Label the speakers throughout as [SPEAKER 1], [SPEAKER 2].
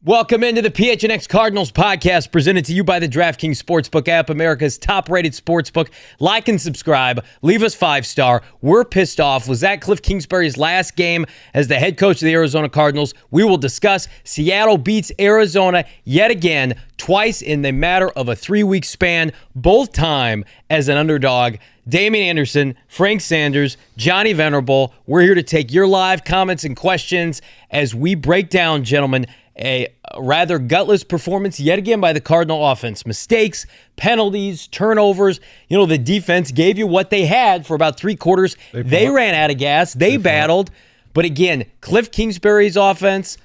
[SPEAKER 1] Welcome into the PHNX Cardinals podcast, presented to you by the DraftKings Sportsbook app, America's top-rated sportsbook. Like and subscribe. Leave us 5-star. We're pissed off. Was that Kliff Kingsbury's last game as the head coach of the Arizona Cardinals? We will discuss. Seattle beats Arizona yet again, twice in the matter of a 3-week span, both time as an underdog. Damien Anderson, Frank Sanders, Johnny Venerable. We're here to take your live comments and questions as we break down, gentlemen, a rather gutless performance yet again by the Cardinal offense. Mistakes, penalties, turnovers. You know, the defense gave you what they had for about 3 quarters. They ran out of gas. They battled. But again, Kliff Kingsbury's offense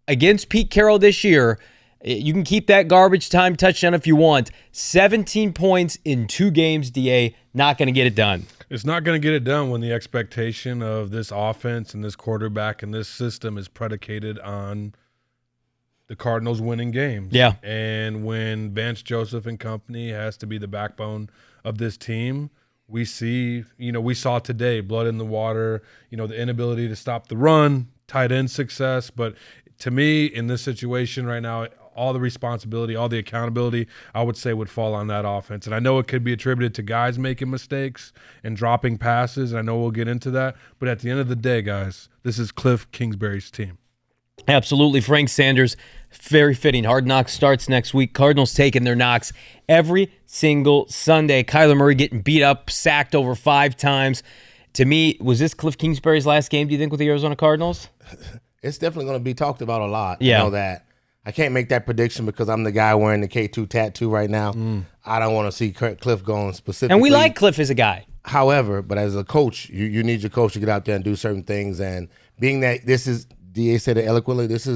[SPEAKER 1] against Pete Carroll this year, you can keep that garbage time touchdown if you want. 17 points in 2 games, DA. Not going to get it done.
[SPEAKER 2] It's not going to get it done when the expectation of this offense and this quarterback and this system is predicated on the Cardinals winning games.
[SPEAKER 1] Yeah.
[SPEAKER 2] And when Vance Joseph and company has to be the backbone of this team, we see, we saw today, blood in the water, the inability to stop the run, tight end success. But to me, in this situation right now, all the responsibility, all the accountability, I would say would fall on that offense. And I know it could be attributed to guys making mistakes and dropping passes, and I know we'll get into that. But at the end of the day, guys, this is Kliff Kingsbury's team.
[SPEAKER 1] Absolutely. Frank Sanders, very fitting. Hard Knocks starts next week. Cardinals taking their knocks every single Sunday. Kyler Murray getting beat up, sacked over 5 times. To me, was this Kliff Kingsbury's last game, do you think, with the Arizona Cardinals?
[SPEAKER 3] It's definitely going to be talked about a lot.
[SPEAKER 1] Yeah.
[SPEAKER 3] I know that. I can't make that prediction because I'm the guy wearing the K2 tattoo right now. I don't want to see Kliff going specifically.
[SPEAKER 1] And we like Kliff as a guy.
[SPEAKER 3] However, but as a coach, you need your coach to get out there and do certain things. And being that this is, DA said it eloquently, this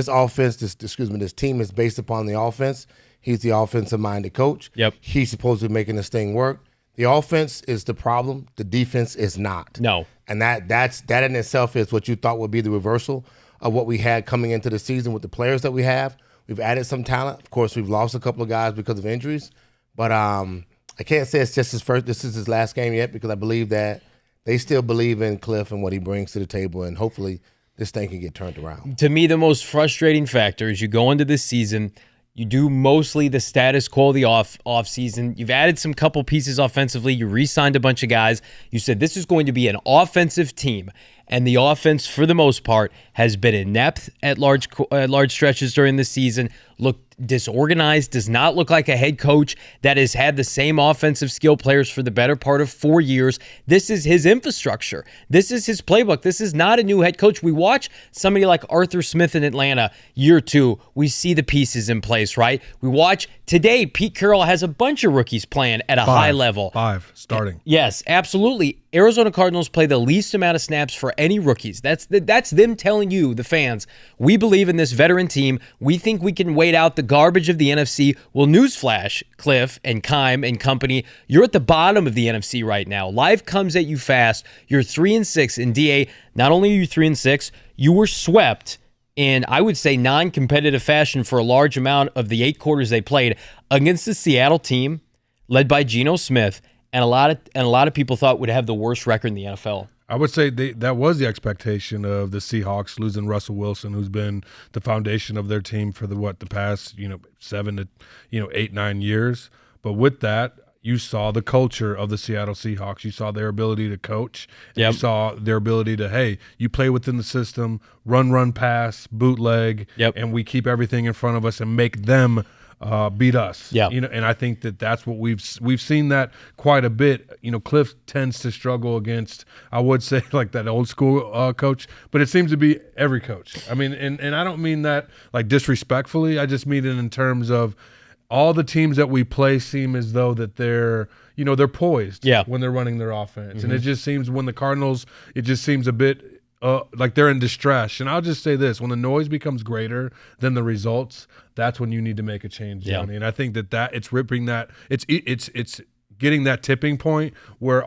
[SPEAKER 3] offense, this team is based upon the offense. He's the offensive-minded coach.
[SPEAKER 1] Yep.
[SPEAKER 3] He's supposed to be making this thing work. The offense is the problem. The defense is not.
[SPEAKER 1] No.
[SPEAKER 3] And that in itself is what you thought would be the reversal of what we had coming into the season with the players that we have. We've added some talent. Of course, we've lost a couple of guys because of injuries. But I can't say it's just this is his last game yet, because I believe that they still believe in Kliff and what he brings to the table, and hopefully this thing can get turned around.
[SPEAKER 1] To me, the most frustrating factor is you go into this season, you do mostly the status quo of the off season. You've added some couple pieces offensively. You re-signed a bunch of guys. You said this is going to be an offensive team. And the offense, for the most part, has been inept at large stretches during the season. Looked disorganized, does not look like a head coach that has had the same offensive skill players for the better part of 4 years. This is his infrastructure. This is his playbook. This is not a new head coach. We watch somebody like Arthur Smith in Atlanta, year 2. We see the pieces in place, right? We watch today, Pete Carroll has a bunch of rookies playing at a high level.
[SPEAKER 2] 5 starting.
[SPEAKER 1] Yes, absolutely. Arizona Cardinals play the least amount of snaps for any rookies. That's them telling you, the fans, we believe in this veteran team. We think we can wait out the garbage of the NFC. Well, newsflash, Kliff and Keim and company, you're at the bottom of the NFC right now. Life comes at you fast. You're 3-6 in DA. Not only are you 3-6, you were swept in, I would say, non-competitive fashion for a large amount of the 8 quarters they played against the Seattle team led by Geno Smith. And a lot of people thought would have the worst record in the NFL.
[SPEAKER 2] I would say that was the expectation of the Seahawks, losing Russell Wilson, who's been the foundation of their team for the past 7 to 8, 9 years. But with that, you saw the culture of the Seattle Seahawks. You saw their ability to coach.
[SPEAKER 1] Yep.
[SPEAKER 2] You saw their ability to, hey, you play within the system, run, pass, bootleg, and we keep everything in front of us and make them beat us.
[SPEAKER 1] Yeah.
[SPEAKER 2] And I think that's what we've seen that quite a bit. Kliff tends to struggle against, I would say, like that old school coach, but it seems to be every coach. I mean, and I don't mean that like disrespectfully. I just mean it in terms of all the teams that we play seem as though that they're poised when they're running their offense. And it just seems when the Cardinals, it just seems a bit like they're in distress. And I'll just say this, when the noise becomes greater than the results, that's when you need to make a change, Johnny. And I think that it's ripping that it's getting that tipping point where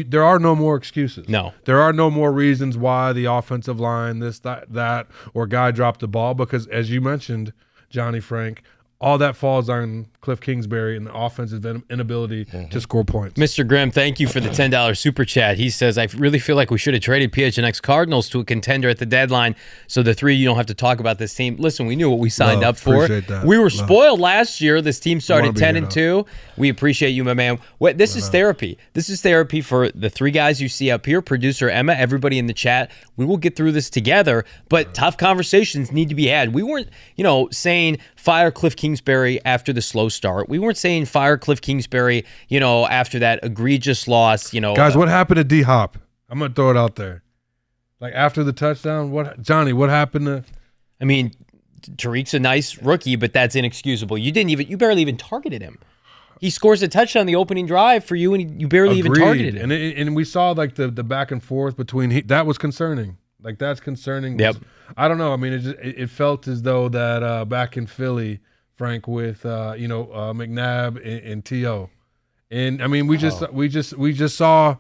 [SPEAKER 2] there are no more excuses.
[SPEAKER 1] No.
[SPEAKER 2] There are no more reasons why the offensive line, this, that, or guy dropped the ball, because as you mentioned, Johnny Frank, all that falls on Kliff Kingsbury and the offensive inability to score points.
[SPEAKER 1] Mr. Grimm, thank you for the $10 super chat. He says, I really feel like we should have traded PHNX Cardinals to a contender at the deadline so the three of you don't have to talk about this team. Listen, we knew what we signed up for.
[SPEAKER 2] That.
[SPEAKER 1] We were spoiled last year. This team started 10-2. We appreciate you, my man. This is therapy. This is therapy for the three guys you see up here, producer Emma, everybody in the chat. We will get through this together, but tough conversations need to be had. We weren't, saying fire Kliff Kingsbury after the slow start. We weren't saying fire Kliff Kingsbury, after that egregious loss,
[SPEAKER 2] Guys, what happened to D-Hop? I'm going to throw it out there. Like after the touchdown, what happened to
[SPEAKER 1] I mean, Tariq's a nice rookie, but that's inexcusable. You barely even targeted him. He scores a touchdown the opening drive for you, and you barely even targeted him.
[SPEAKER 2] And we saw like the back and forth between that was concerning. Like that's concerning.
[SPEAKER 1] Yep.
[SPEAKER 2] I don't know. I mean, it felt as though that back in Philly, Frank, with McNabb and T.O. And I mean, we just saw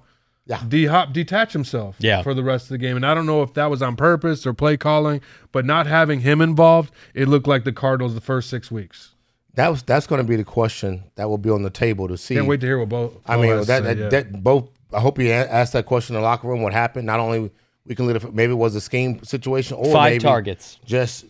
[SPEAKER 2] D-Hop detach himself for the rest of the game. And I don't know if that was on purpose or play calling, but not having him involved, it looked like the Cardinals the first 6 weeks.
[SPEAKER 3] That's going to be the question that will be on the table to see.
[SPEAKER 2] Can't wait to hear what both.
[SPEAKER 3] I hope you asked that question in the locker room. What happened? Not only we can lead, maybe it was a scheme situation, or
[SPEAKER 1] 5
[SPEAKER 3] maybe
[SPEAKER 1] targets.
[SPEAKER 3] Just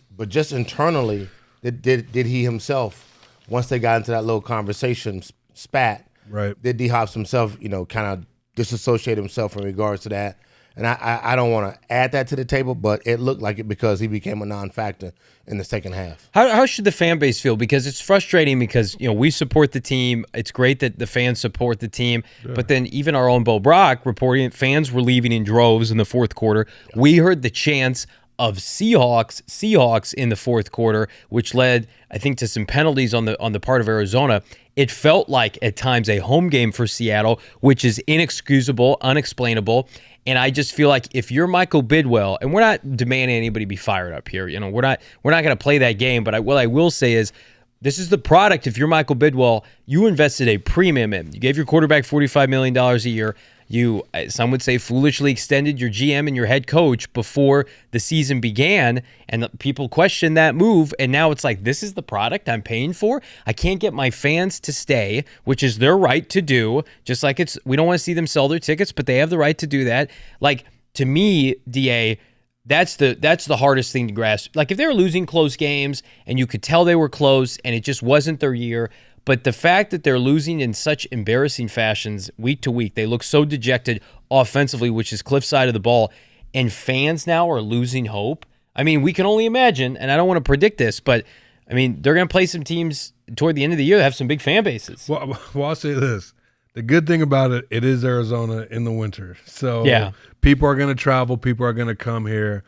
[SPEAKER 3] internally, did he himself, once they got into that little conversation spat,
[SPEAKER 2] right?
[SPEAKER 3] Did D-Hops himself, kind of disassociate himself in regards to that? And I don't want to add that to the table, but it looked like it because he became a non-factor in the second half.
[SPEAKER 1] How should the fan base feel? Because it's frustrating because, we support the team. It's great that the fans support the team. Yeah. But then even our own Bo Brack reporting fans were leaving in droves in the fourth quarter. Yeah. We heard the chants of Seahawks in the fourth quarter, which led, I think, to some penalties on the part of Arizona. It felt like at times a home game for Seattle, which is inexcusable, unexplainable. And I just feel like if you're Michael Bidwell, and we're not demanding anybody be fired up here, we're not going to play that game. But what I will say is, this is the product. If you're Michael Bidwell, you invested a premium in. You gave your quarterback $45 million a year. You, some would say, foolishly extended your GM and your head coach before the season began, and people questioned that move, and now it's like, this is the product I'm paying for? I can't get my fans to stay, which is their right to do, just like we don't want to see them sell their tickets, but they have the right to do that. Like, to me, DA, that's the hardest thing to grasp. Like, if they were losing close games, and you could tell they were close, and it just wasn't their year, but the fact that they're losing in such embarrassing fashions week to week, they look so dejected offensively, which is Kliff's side of the ball, and fans now are losing hope. I mean, we can only imagine, and I don't want to predict this, but, I mean, they're going to play some teams toward the end of the year that have some big fan bases.
[SPEAKER 2] Well, I'll say this. The good thing about it is Arizona in the winter. So people are going to travel. People are going to come here.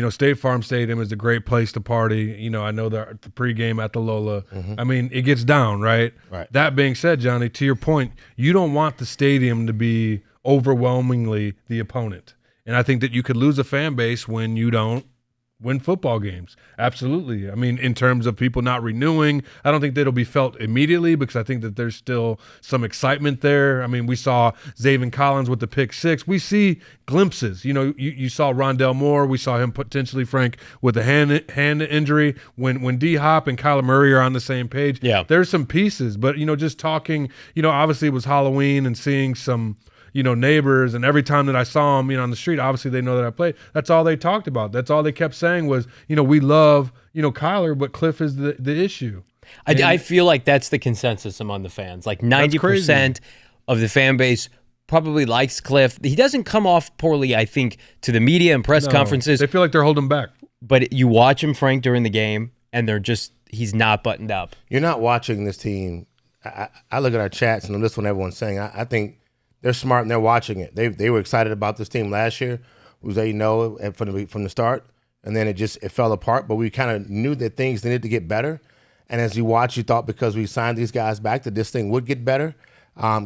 [SPEAKER 2] State Farm Stadium is a great place to party. I know the pregame at the Lola. I mean, it gets down, right?
[SPEAKER 3] Right.
[SPEAKER 2] That being said, Johnny, to your point, you don't want the stadium to be overwhelmingly the opponent. And I think that you could lose a fan base when you don't win football games. Absolutely. I mean, in terms of people not renewing, I don't think that'll be felt immediately because I think that there's still some excitement there. I mean, we saw Zaven Collins with the pick 6. We see glimpses. You saw Rondell Moore. We saw him potentially, Frank, with a hand injury. When D-Hop and Kyler Murray are on the same page, there's some pieces. But, just talking, obviously it was Halloween and seeing some – neighbors, and every time that I saw them, on the street, obviously they know that I played. That's all they talked about. That's all they kept saying was, we love, Kyler, but Kliff is the issue.
[SPEAKER 1] I feel like that's the consensus among the fans. Like 90% of the fan base probably likes Kliff. He doesn't come off poorly, I think, to the media and press conferences.
[SPEAKER 2] They feel like they're holding back.
[SPEAKER 1] But you watch him, Frank, during the game, and he's not buttoned up.
[SPEAKER 3] You're not watching this team. I look at our chats, and this one everyone's saying, I think they're smart and they're watching it. They were excited about this team last year. It was from the start, and then it fell apart. But we kind of knew that things needed to get better, And as you watch, you thought because we signed these guys back that this thing would get better,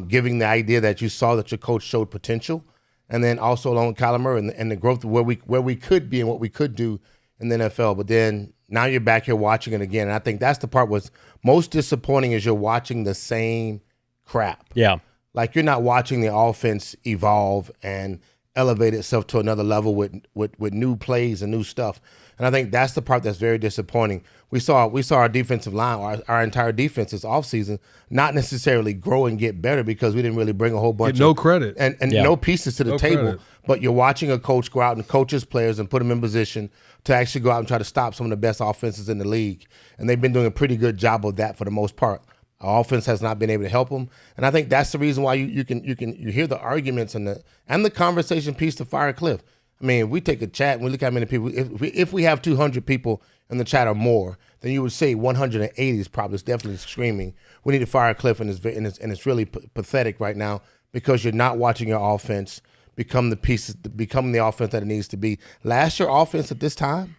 [SPEAKER 3] giving the idea that you saw that your coach showed potential. And then also along with Kyler Murray and the growth of where we could be and what we could do in the NFL. But then now you're back here watching it again. And I think that's the part what's most disappointing is you're watching the same crap.
[SPEAKER 1] Yeah.
[SPEAKER 3] Like you're not watching the offense evolve and elevate itself to another level with new plays and new stuff. And I think that's the part that's very disappointing. We saw our defensive line, our entire defense this offseason, not necessarily grow and get better because we didn't really bring a whole bunch
[SPEAKER 2] no credit
[SPEAKER 3] and no pieces to the table. Credit. But you're watching a coach go out and coach his players and put them in position to actually go out and try to stop some of the best offenses in the league. And they've been doing a pretty good job of that for the most part. Our offense has not been able to help them. And I think that's the reason why you hear the arguments and the conversation piece to fire Kliff. I mean, we take a chat and we look at how many people. If we have 200 people in the chat or more, then you would say 180 is probably definitely screaming, we need to fire Kliff, and it's really pathetic right now because you're not watching your offense become the offense that it needs to be. Last year, offense at this time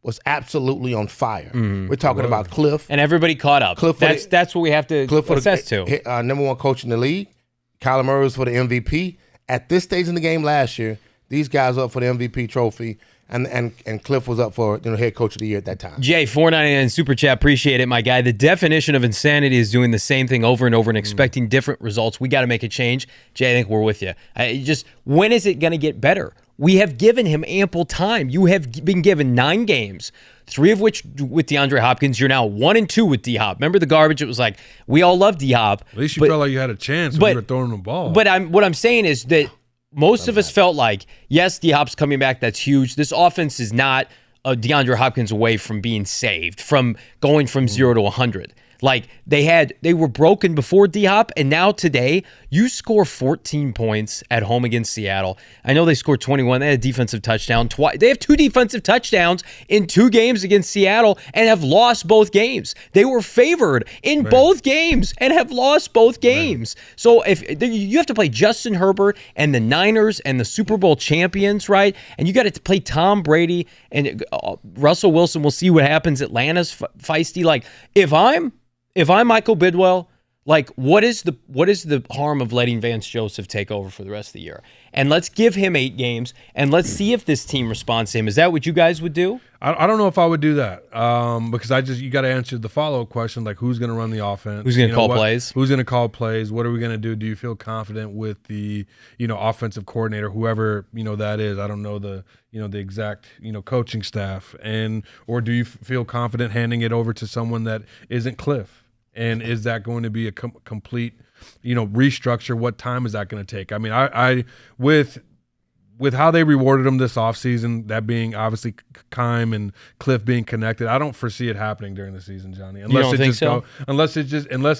[SPEAKER 3] was absolutely on fire. We're talking about Kliff.
[SPEAKER 1] And everybody caught up. That's what we have to assess to.
[SPEAKER 3] Number one coach in the league. Kyler Murray was for the MVP. At this stage in the game last year, these guys were up for the MVP trophy, and Kliff was up for head coach of the year at that time.
[SPEAKER 1] Jay, $4.99 super chat. Appreciate it, my guy. The definition of insanity is doing the same thing over and over and expecting different results. We got to make a change. Jay, I think we're with you. When is it going to get better? We have given him ample time. You have been given 9 games, 3 of which with DeAndre Hopkins. You're now 1-2 with D-Hop. Remember the garbage? It was like, we all love D-Hop.
[SPEAKER 2] At least you felt like you had a chance when you were throwing the ball.
[SPEAKER 1] But what I'm saying is that most of us felt like, yes, D-Hop's coming back. That's huge. This offense is not DeAndre Hopkins away from being saved, from going from 0 to 100. Like they were broken before D-Hop, and now today you score 14 points at home against Seattle. I know they scored 21. They had a defensive touchdown. They have 2 defensive touchdowns in 2 games against Seattle and have lost both games. They were favored in both games and have lost both games. So if you have to play Justin Herbert and the Niners and the Super Bowl champions, right? And you got to play Tom Brady and Russell Wilson. We'll see what happens. Atlanta's feisty. Like if I'm Michael Bidwell, like what is the harm of letting Vance Joseph take over for the rest of the year? And let's give him 8 games and let's see if this team responds to him. Is that what you guys would do?
[SPEAKER 2] I don't know if I would do that because you got to answer the follow-up question, like who's going to run the offense?
[SPEAKER 1] Who's going to call plays?
[SPEAKER 2] Who's going to call plays? What are we going to do? Do you feel confident with the offensive coordinator, whoever that is? I don't know the exact coaching staff, or do you feel confident handing it over to someone that isn't Kliff? And is that going to be a complete, restructure? What time is that going to take? I mean, I with how they rewarded him this offseason, that being obviously Keim and Kliff being connected, I don't foresee it happening during the season, Johnny. Unless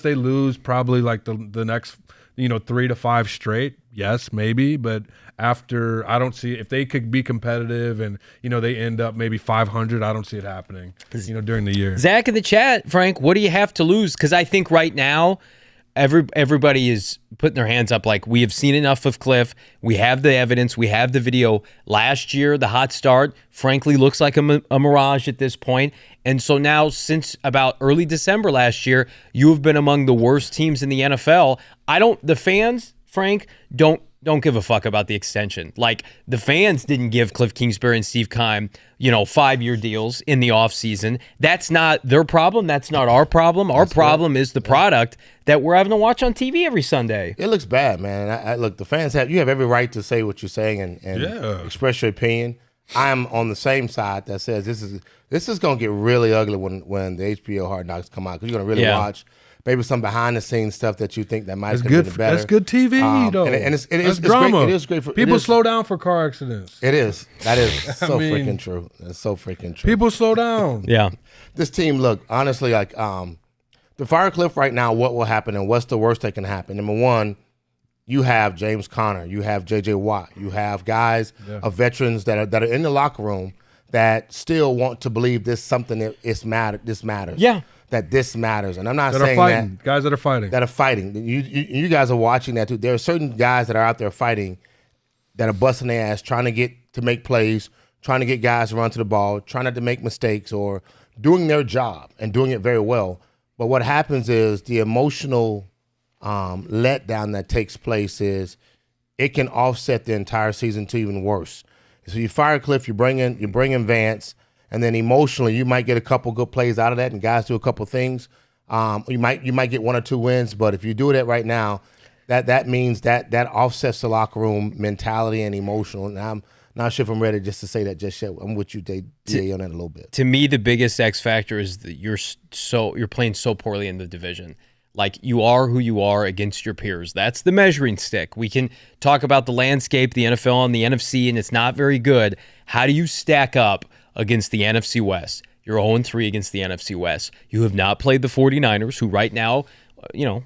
[SPEAKER 2] they lose probably like the next 3 to 5 straight. Yes, maybe, but after, I don't see if they could be competitive and they end up maybe 500. I don't see it happening during the year.
[SPEAKER 1] Zach in the chat, Frank, what do you have to lose? Because I think right now everybody is putting their hands up like we have seen enough of Kliff. We have the evidence. We have the video. Last year, the hot start, frankly, looks like a mirage at this point. And so now, since about early December last year, you have been among the worst teams in the NFL. The fans, Frank, don't give a fuck about the extension. Like, the fans didn't give Kliff Kingsbury and Steve Keim, 5-year deals in the offseason. That's not their problem. That's not our problem. Our problem is the product that we're having to watch on TV every Sunday.
[SPEAKER 3] It looks bad, man. Look, the fans you have every right to say what you're saying and express your opinion. I'm on the same side that says this is going to get really ugly when the HBO Hard Knocks come out, because you're going to really watch maybe some behind-the-scenes stuff that you think that might have been better.
[SPEAKER 2] That's good TV, though.
[SPEAKER 3] And it's
[SPEAKER 2] drama.
[SPEAKER 3] Great. It is great for
[SPEAKER 2] people. Slow down for car accidents.
[SPEAKER 3] It is. That is freaking true. That's so freaking true.
[SPEAKER 2] People slow down.
[SPEAKER 1] Yeah.
[SPEAKER 3] This team, look, honestly, like the fire Kliff right now, what will happen and what's the worst that can happen? Number one, you have James Conner, you have J.J. Watt, you have guys of veterans that are in the locker room that still want to believe this matters.
[SPEAKER 1] Yeah.
[SPEAKER 3] That this matters. And I'm not
[SPEAKER 2] that
[SPEAKER 3] saying
[SPEAKER 2] are fighting.
[SPEAKER 3] that.
[SPEAKER 2] Guys that are fighting.
[SPEAKER 3] That are fighting. You guys are watching that too. There are certain guys that are out there fighting that are busting their ass, trying to make plays, trying to get guys to run to the ball, trying not to make mistakes or doing their job and doing it very well. But what happens is the emotional letdown that takes place is it can offset the entire season to even worse. So you fire Kliff, you bring in Vance, and then emotionally you might get a couple good plays out of that, and guys do a couple things. You might get 1 or 2 wins, but if you do that right now, that means that offsets the locker room mentality and emotional. And I'm not sure if I'm ready just to say that just yet. I'm with you, DA, on that a little bit.
[SPEAKER 1] To me, the biggest X factor is that you're playing so poorly in the division. Like, you are who you are against your peers. That's the measuring stick. We can talk about the landscape, the NFL and the NFC, and it's not very good. How do you stack up against the NFC West? You're 0-3 against the NFC West. You have not played the 49ers, who right now,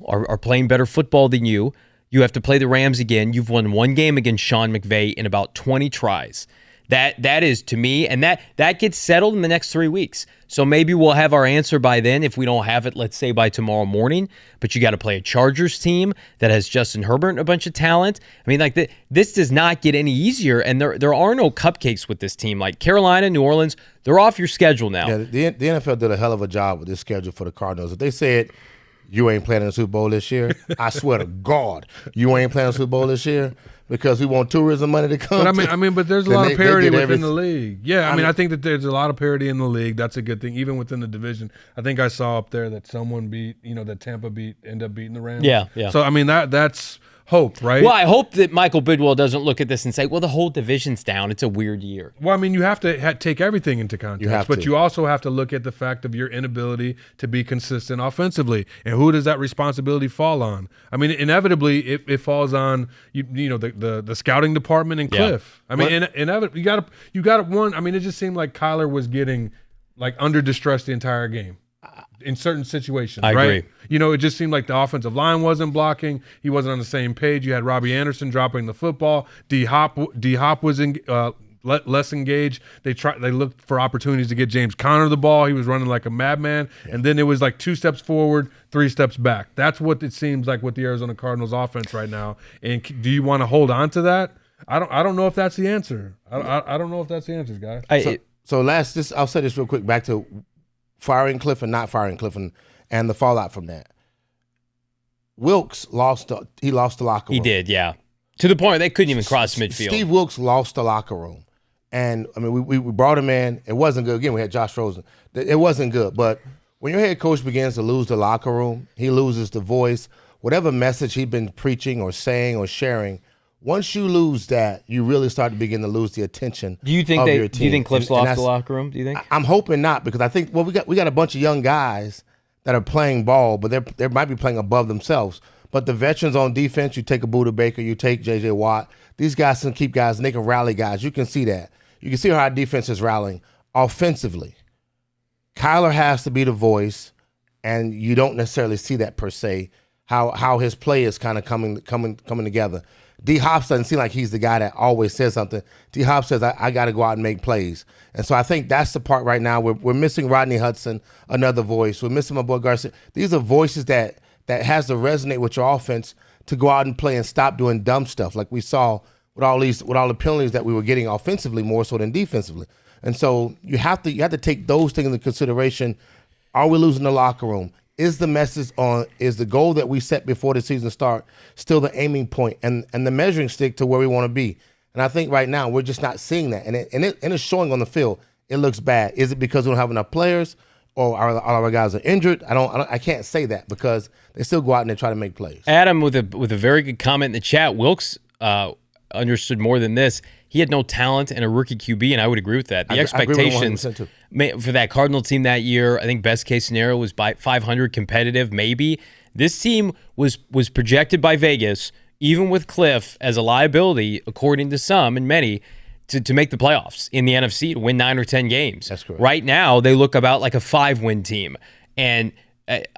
[SPEAKER 1] are playing better football than you. You have to play the Rams again. You've won 1 game against Sean McVay in about 20 tries. That is, to me, and that gets settled in the next 3 weeks. So maybe we'll have our answer by then if we don't have it, let's say, by tomorrow morning. But you got to play a Chargers team that has Justin Herbert and a bunch of talent. I mean, like, this does not get any easier, and there are no cupcakes with this team. Like Carolina, New Orleans, they're off your schedule now.
[SPEAKER 3] Yeah, the NFL did a hell of a job with this schedule for the Cardinals. If they said, you ain't playing in the Super Bowl this year, I swear to God, you ain't playing in the Super Bowl this year, because we want tourism money to come.
[SPEAKER 2] But but there's a lot of parity within the league. Yeah, I mean, I think that there's a lot of parity in the league. That's a good thing, even within the division. I think I saw up there that someone that Tampa ended up beating the Rams.
[SPEAKER 1] Yeah.
[SPEAKER 2] So I mean, that's hope, right?
[SPEAKER 1] Well, I hope that Michael Bidwell doesn't look at this and say, well, the whole division's down. It's a weird year.
[SPEAKER 2] Well, I mean, you have to take everything into context, but you also have to look at the fact of your inability to be consistent offensively. And who does that responsibility fall on? I mean, inevitably, it falls on the scouting department and Kliff. I mean, inevitably, you got one. I mean, it just seemed like Kyler was getting under distress the entire game. In certain situations,
[SPEAKER 1] I
[SPEAKER 2] right?
[SPEAKER 1] agree.
[SPEAKER 2] It just seemed like the offensive line wasn't blocking. He wasn't on the same page. You had Robbie Anderson dropping the football. D Hop was less engaged. They looked for opportunities to get James Conner the ball. He was running like a madman, and then it was like 2 steps forward, 3 steps back. That's what it seems like with the Arizona Cardinals offense right now. And do you want to hold on to that? I don't know if that's the answer. I don't know if that's the answer, guys.
[SPEAKER 3] I'll say this real quick back to firing Kliff and not firing Kliff and the fallout from that. Wilks lost the locker room.
[SPEAKER 1] He did, yeah. To the point where they couldn't even cross midfield.
[SPEAKER 3] Steve Wilks lost the locker room. And, I mean, we brought him in. It wasn't good. Again, we had Josh Rosen. It wasn't good. But when your head coach begins to lose the locker room, he loses the voice. Whatever message he'd been preaching or saying or sharing, once you lose that, you really start to begin to lose the attention of your team.
[SPEAKER 1] Do you think Kliff's lost the locker room? Do you think?
[SPEAKER 3] I'm hoping not, because I think we got a bunch of young guys that are playing ball, but they might be playing above themselves. But the veterans on defense, you take a Buda Baker, you take J.J. Watt. These guys can keep guys, and they can rally guys. You can see that. You can see how our defense is rallying offensively. Kyler has to be the voice, and you don't necessarily see that per se. How his play is kind of coming together. D Hop doesn't seem like he's the guy that always says something. D Hop says, I got to go out and make plays. And so I think that's the part right now. We're missing Rodney Hudson, another voice. We're missing my boy Garcia. These are voices that has to resonate with your offense to go out and play and stop doing dumb stuff like we saw with all the penalties that we were getting offensively more so than defensively. And so you have to take those things into consideration. Are we losing the locker room? Is the message is the goal that we set before the season start still the aiming point and the measuring stick to where we want to be? And I think right now we're just not seeing that. And it's showing on the field. It looks bad. Is it because we don't have enough players or all our guys are injured? I can't say that because they still go out and they try to make plays.
[SPEAKER 1] Adam with a very good comment in the chat. Wilks understood more than this. He had no talent and a rookie QB, and I would agree with that. The expectations for that Cardinal team that year, I think best case scenario was by 500 competitive, maybe. This team was projected by Vegas, even with Kliff as a liability, according to some and many, to make the playoffs in the NFC, to win 9 or 10 games.
[SPEAKER 3] That's correct.
[SPEAKER 1] Right now, they look about like a 5-win team. And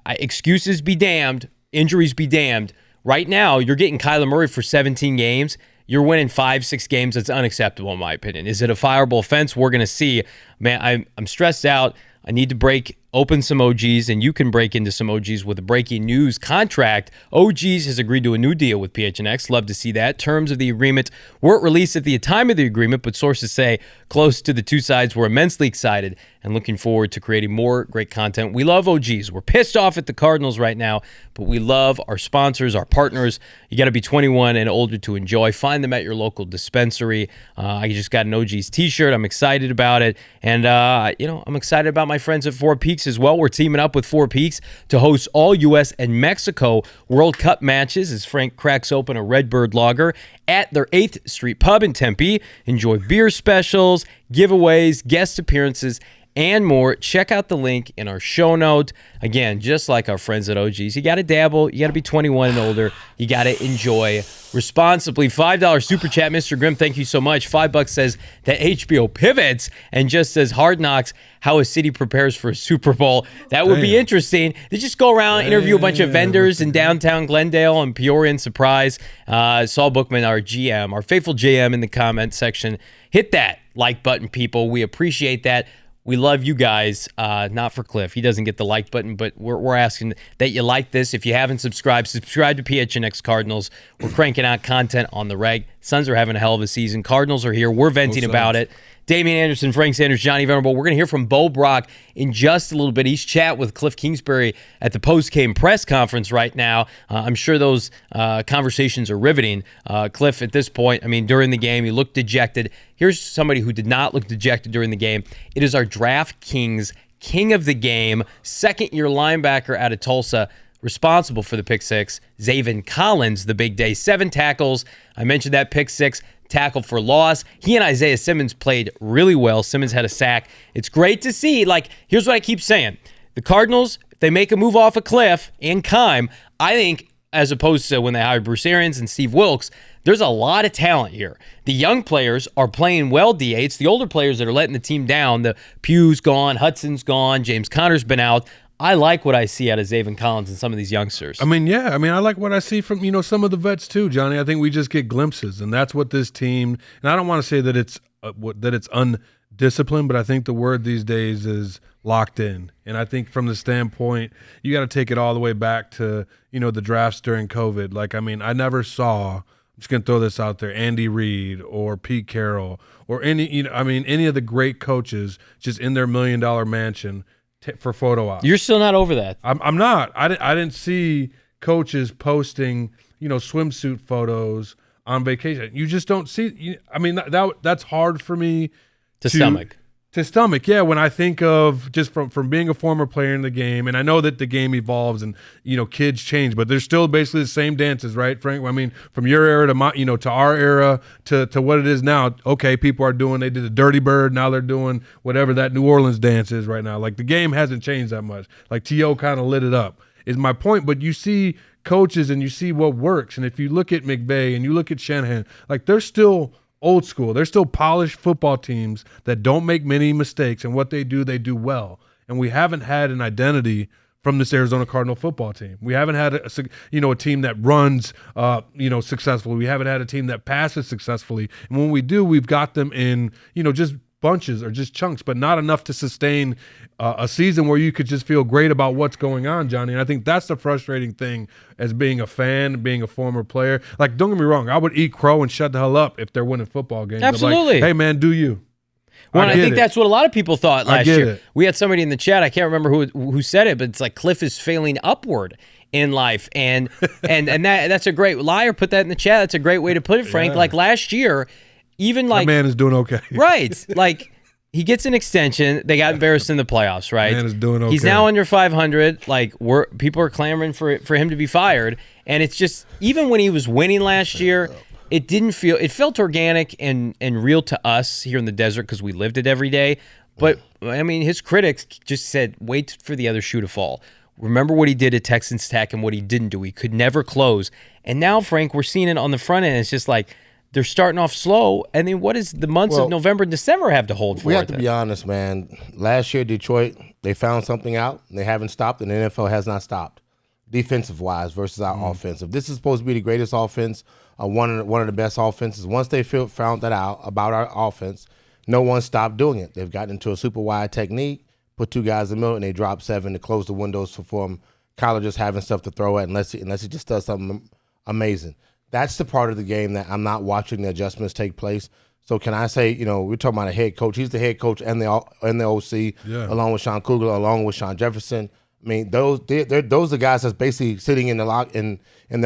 [SPEAKER 1] excuses be damned, injuries be damned. Right now, you're getting Kyler Murray for 17 games. You're winning 5-6 games. That's unacceptable, in my opinion. Is it a fireable offense? We're going to see. Man, I'm stressed out. I need to break open some OGs, and you can break into some OGs with a breaking news contract. OGs has agreed to a new deal with PHNX. Love to see that. Terms of the agreement weren't released at the time of the agreement, but sources say close to the two sides were immensely excited and looking forward to creating more great content. We love OGs. We're pissed off at the Cardinals right now, but we love our sponsors, our partners. You got to be 21 and older to enjoy. Find them at your local dispensary. I just got an OGs t-shirt. I'm excited about it. And, I'm excited about my friends at Four Peaks as well. We're teaming up with Four Peaks to host all U.S. and Mexico World Cup matches as Frank cracks open a Redbird lager at their 8th Street Pub in Tempe. Enjoy beer specials, giveaways, guest appearances, and more. Check out the link in our show note. Again, just like our friends at OGs, you got to dabble. You got to be 21 and older. You got to enjoy responsibly. $5 super chat, Mr. Grimm. Thank you so much. $5 says that HBO pivots and just says Hard Knocks, how a city prepares for a Super Bowl. That would be interesting. They just go around, interview a bunch of vendors in downtown Glendale and Peoria and Surprise. Saul Bookman, our GM, our faithful GM in the comment section. Hit that like button, people. We appreciate that. We love you guys, not for Kliff. He doesn't get the like button, but we're asking that you like this. If you haven't subscribed, subscribe to PHNX Cardinals. We're cranking out content on the reg. Suns are having a hell of a season. Cardinals are here. We're venting about it. Damien Anderson, Frank Sanders, Johnny Venerable. We're going to hear from Bo Brack in just a little bit. He's chat with Kliff Kingsbury at the post-game press conference right now. I'm sure those conversations are riveting. Kliff, at this point, during the game, he looked dejected. Here's somebody who did not look dejected during the game. It is our DraftKings king of the game, second-year linebacker out of Tulsa, responsible for the pick six, Zaven Collins, the big day. 7 tackles. I mentioned that pick six. Tackle for loss. He and Isaiah Simmons played really well. Simmons had a sack. It's great to see. Here's what I keep saying. The Cardinals, if they make a move off of Kliff and Keim, I think, as opposed to when they hired Bruce Arians and Steve Wilkes, there's a lot of talent here. The young players are playing well, DA. It's the older players that are letting the team down. The Pugh's gone. Hudson's gone. James Conner's been out. I like what I see out of Zaven Collins and some of these youngsters.
[SPEAKER 2] I like what I see from, some of the vets too, Johnny. I think we just get glimpses, and that's what this team, and I don't want to say that it's undisciplined, but I think the word these days is locked in. And I think from the standpoint, you got to take it all the way back to, the drafts during COVID. I never saw, I'm just going to throw this out there, Andy Reid or Pete Carroll or any of the great coaches just in their $1 million mansion for photo ops.
[SPEAKER 1] You're still not over that.
[SPEAKER 2] I'm not. I didn't see coaches posting, swimsuit photos on vacation. You just don't see. That's hard for me
[SPEAKER 1] to stomach.
[SPEAKER 2] To stomach, yeah. When I think of just from being a former player in the game, and I know that the game evolves and kids change, but there's still basically the same dances, right, Frank? From your era to to our era to what it is now. Okay, people are doing. They did the Dirty Bird. Now they're doing whatever that New Orleans dance is right now. The game hasn't changed that much. T.O. kind of lit it up. Is my point. But you see coaches and you see what works, and if you look at McVay and you look at Shanahan, they're still old school. They're still polished football teams that don't make many mistakes, and what they do well. And we haven't had an identity from this Arizona Cardinal football team. We haven't had a team that runs successfully. We haven't had a team that passes successfully. And when we do, we've got them in just bunches or just chunks, but not enough to sustain a season where you could just feel great about what's going on, Johnny. And I think that's the frustrating thing as being a fan, being a former player. Don't get me wrong, I would eat crow and shut the hell up if they're winning football games.
[SPEAKER 1] Absolutely.
[SPEAKER 2] Hey, man, do you?
[SPEAKER 1] Well, I think that's what a lot of people thought last year.
[SPEAKER 2] It.
[SPEAKER 1] We had somebody in the chat, I can't remember who said it, but it's Kliff is failing upward in life. And that's a great, Liar put that in the chat. That's a great way to put it, Frank.
[SPEAKER 2] Yeah.
[SPEAKER 1] last year, even
[SPEAKER 2] that man is doing okay.
[SPEAKER 1] Right. He gets an extension. They got embarrassed in the playoffs, right?
[SPEAKER 2] Man is doing okay.
[SPEAKER 1] He's now under 500. People are clamoring for him to be fired. And it's just, even when he was winning last year, it felt organic and real to us here in the desert because we lived it every day. But, his critics just said, wait for the other shoe to fall. Remember what he did at Texans Tech and what he didn't do. He could never close. And now, Frank, we're seeing it on the front end. It's just they're starting off slow. And then what does the months of November and December have to hold for?
[SPEAKER 3] We have to be honest, man. Last year, Detroit, they found something out. They haven't stopped, and the NFL has not stopped, defensive-wise versus our offensive. This is supposed to be the greatest offense, one of the best offenses. Once they found that out about our offense, no one stopped doing it. They've gotten into a super wide technique, put 2 guys in the middle, and they drop 7 to close the windows for him. Kyler just having stuff to throw at unless he just does something amazing. That's the part of the game that I'm not watching the adjustments take place. So can I say, we're talking about a head coach. He's the head coach and the OC, along with Sean Kugler, along with Sean Jefferson. I mean, those are the guys that's basically sitting in the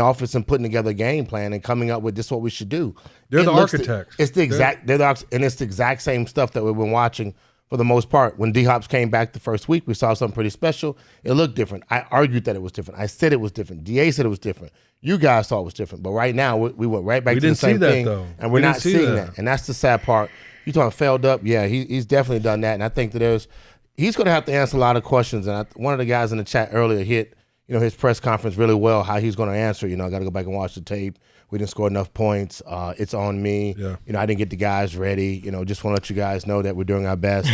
[SPEAKER 3] office and putting together a game plan and coming up with this is what we should do.
[SPEAKER 2] They're the architects.
[SPEAKER 3] It's the exact same stuff that we've been watching for the most part. When D-Hops came back the first week, we saw something pretty special. It looked different. I argued that it was different. I said it was different. DA said it was different. You guys thought it was different. But right now, we went right back to the same thing.
[SPEAKER 2] Though.
[SPEAKER 3] And we're not seeing that. And that's the sad part. You talking failed up? Yeah, he's definitely done that. And I think that he's going to have to answer a lot of questions. And one of the guys in the chat earlier hit, his press conference really well, how he's going to answer. I got to go back and watch the tape. We didn't score enough points. It's on me.
[SPEAKER 2] Yeah.
[SPEAKER 3] I didn't get the guys ready. Just want to let you guys know that we're doing our best.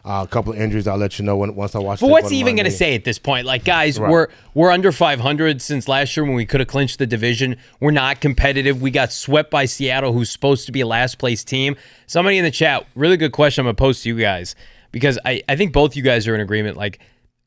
[SPEAKER 3] A couple of injuries, I'll let you know once I watch.
[SPEAKER 1] But what's he even going to say at this point? Like, guys, right. we're under 500 since last year when we could have clinched the division. We're not competitive. We got swept by Seattle, who's supposed to be a last place team. Somebody in the chat, really good question I'm going to pose to you guys, because I think both you guys are in agreement. Like,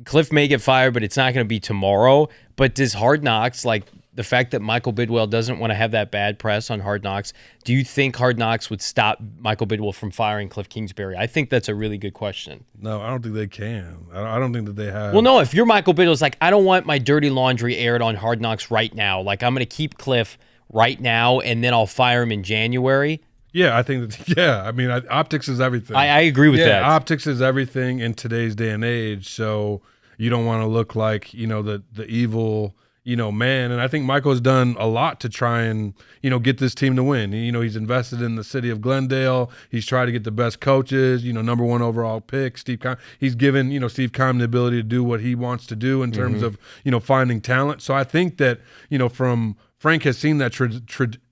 [SPEAKER 1] Kliff may get fired, but it's not going to be tomorrow. But does Hard Knocks, like the fact that Michael Bidwell doesn't want to have that bad press on Hard Knocks, do you think Hard Knocks would stop Michael Bidwell from firing Kliff Kingsbury? I think that's a really good question.
[SPEAKER 2] No, I don't think they can. I don't think that they have.
[SPEAKER 1] Well, no, if you're Michael Bidwell, it's like, I don't want my dirty laundry aired on Hard Knocks right now. Like, I'm going to keep Kliff right now, and then I'll fire him in January.
[SPEAKER 2] Yeah, I think that, I mean, optics is everything.
[SPEAKER 1] I agree with that.
[SPEAKER 2] Optics is everything in today's day and age. So you don't want to look like, the evil, man. And I think Michael's done a lot to try and, get this team to win. He's invested in the city of Glendale. He's tried to get the best coaches, number 1 overall pick, Steve Keim. He's given, Steve Keim the ability to do what he wants to do in terms of, finding talent. So I think that, from Frank has seen that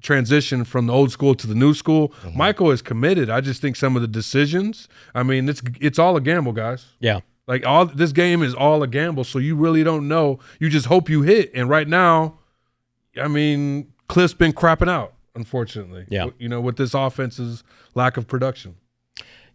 [SPEAKER 2] transition from the old school to the new school. Michael is committed. I just think some of the decisions, I mean, it's all a gamble, guys.
[SPEAKER 1] Yeah.
[SPEAKER 2] Like, this game is all a gamble, so you really don't know. You just hope you hit. And right now, I mean, Kliff's been crapping out, unfortunately.
[SPEAKER 1] Yeah.
[SPEAKER 2] With this offense's lack of production.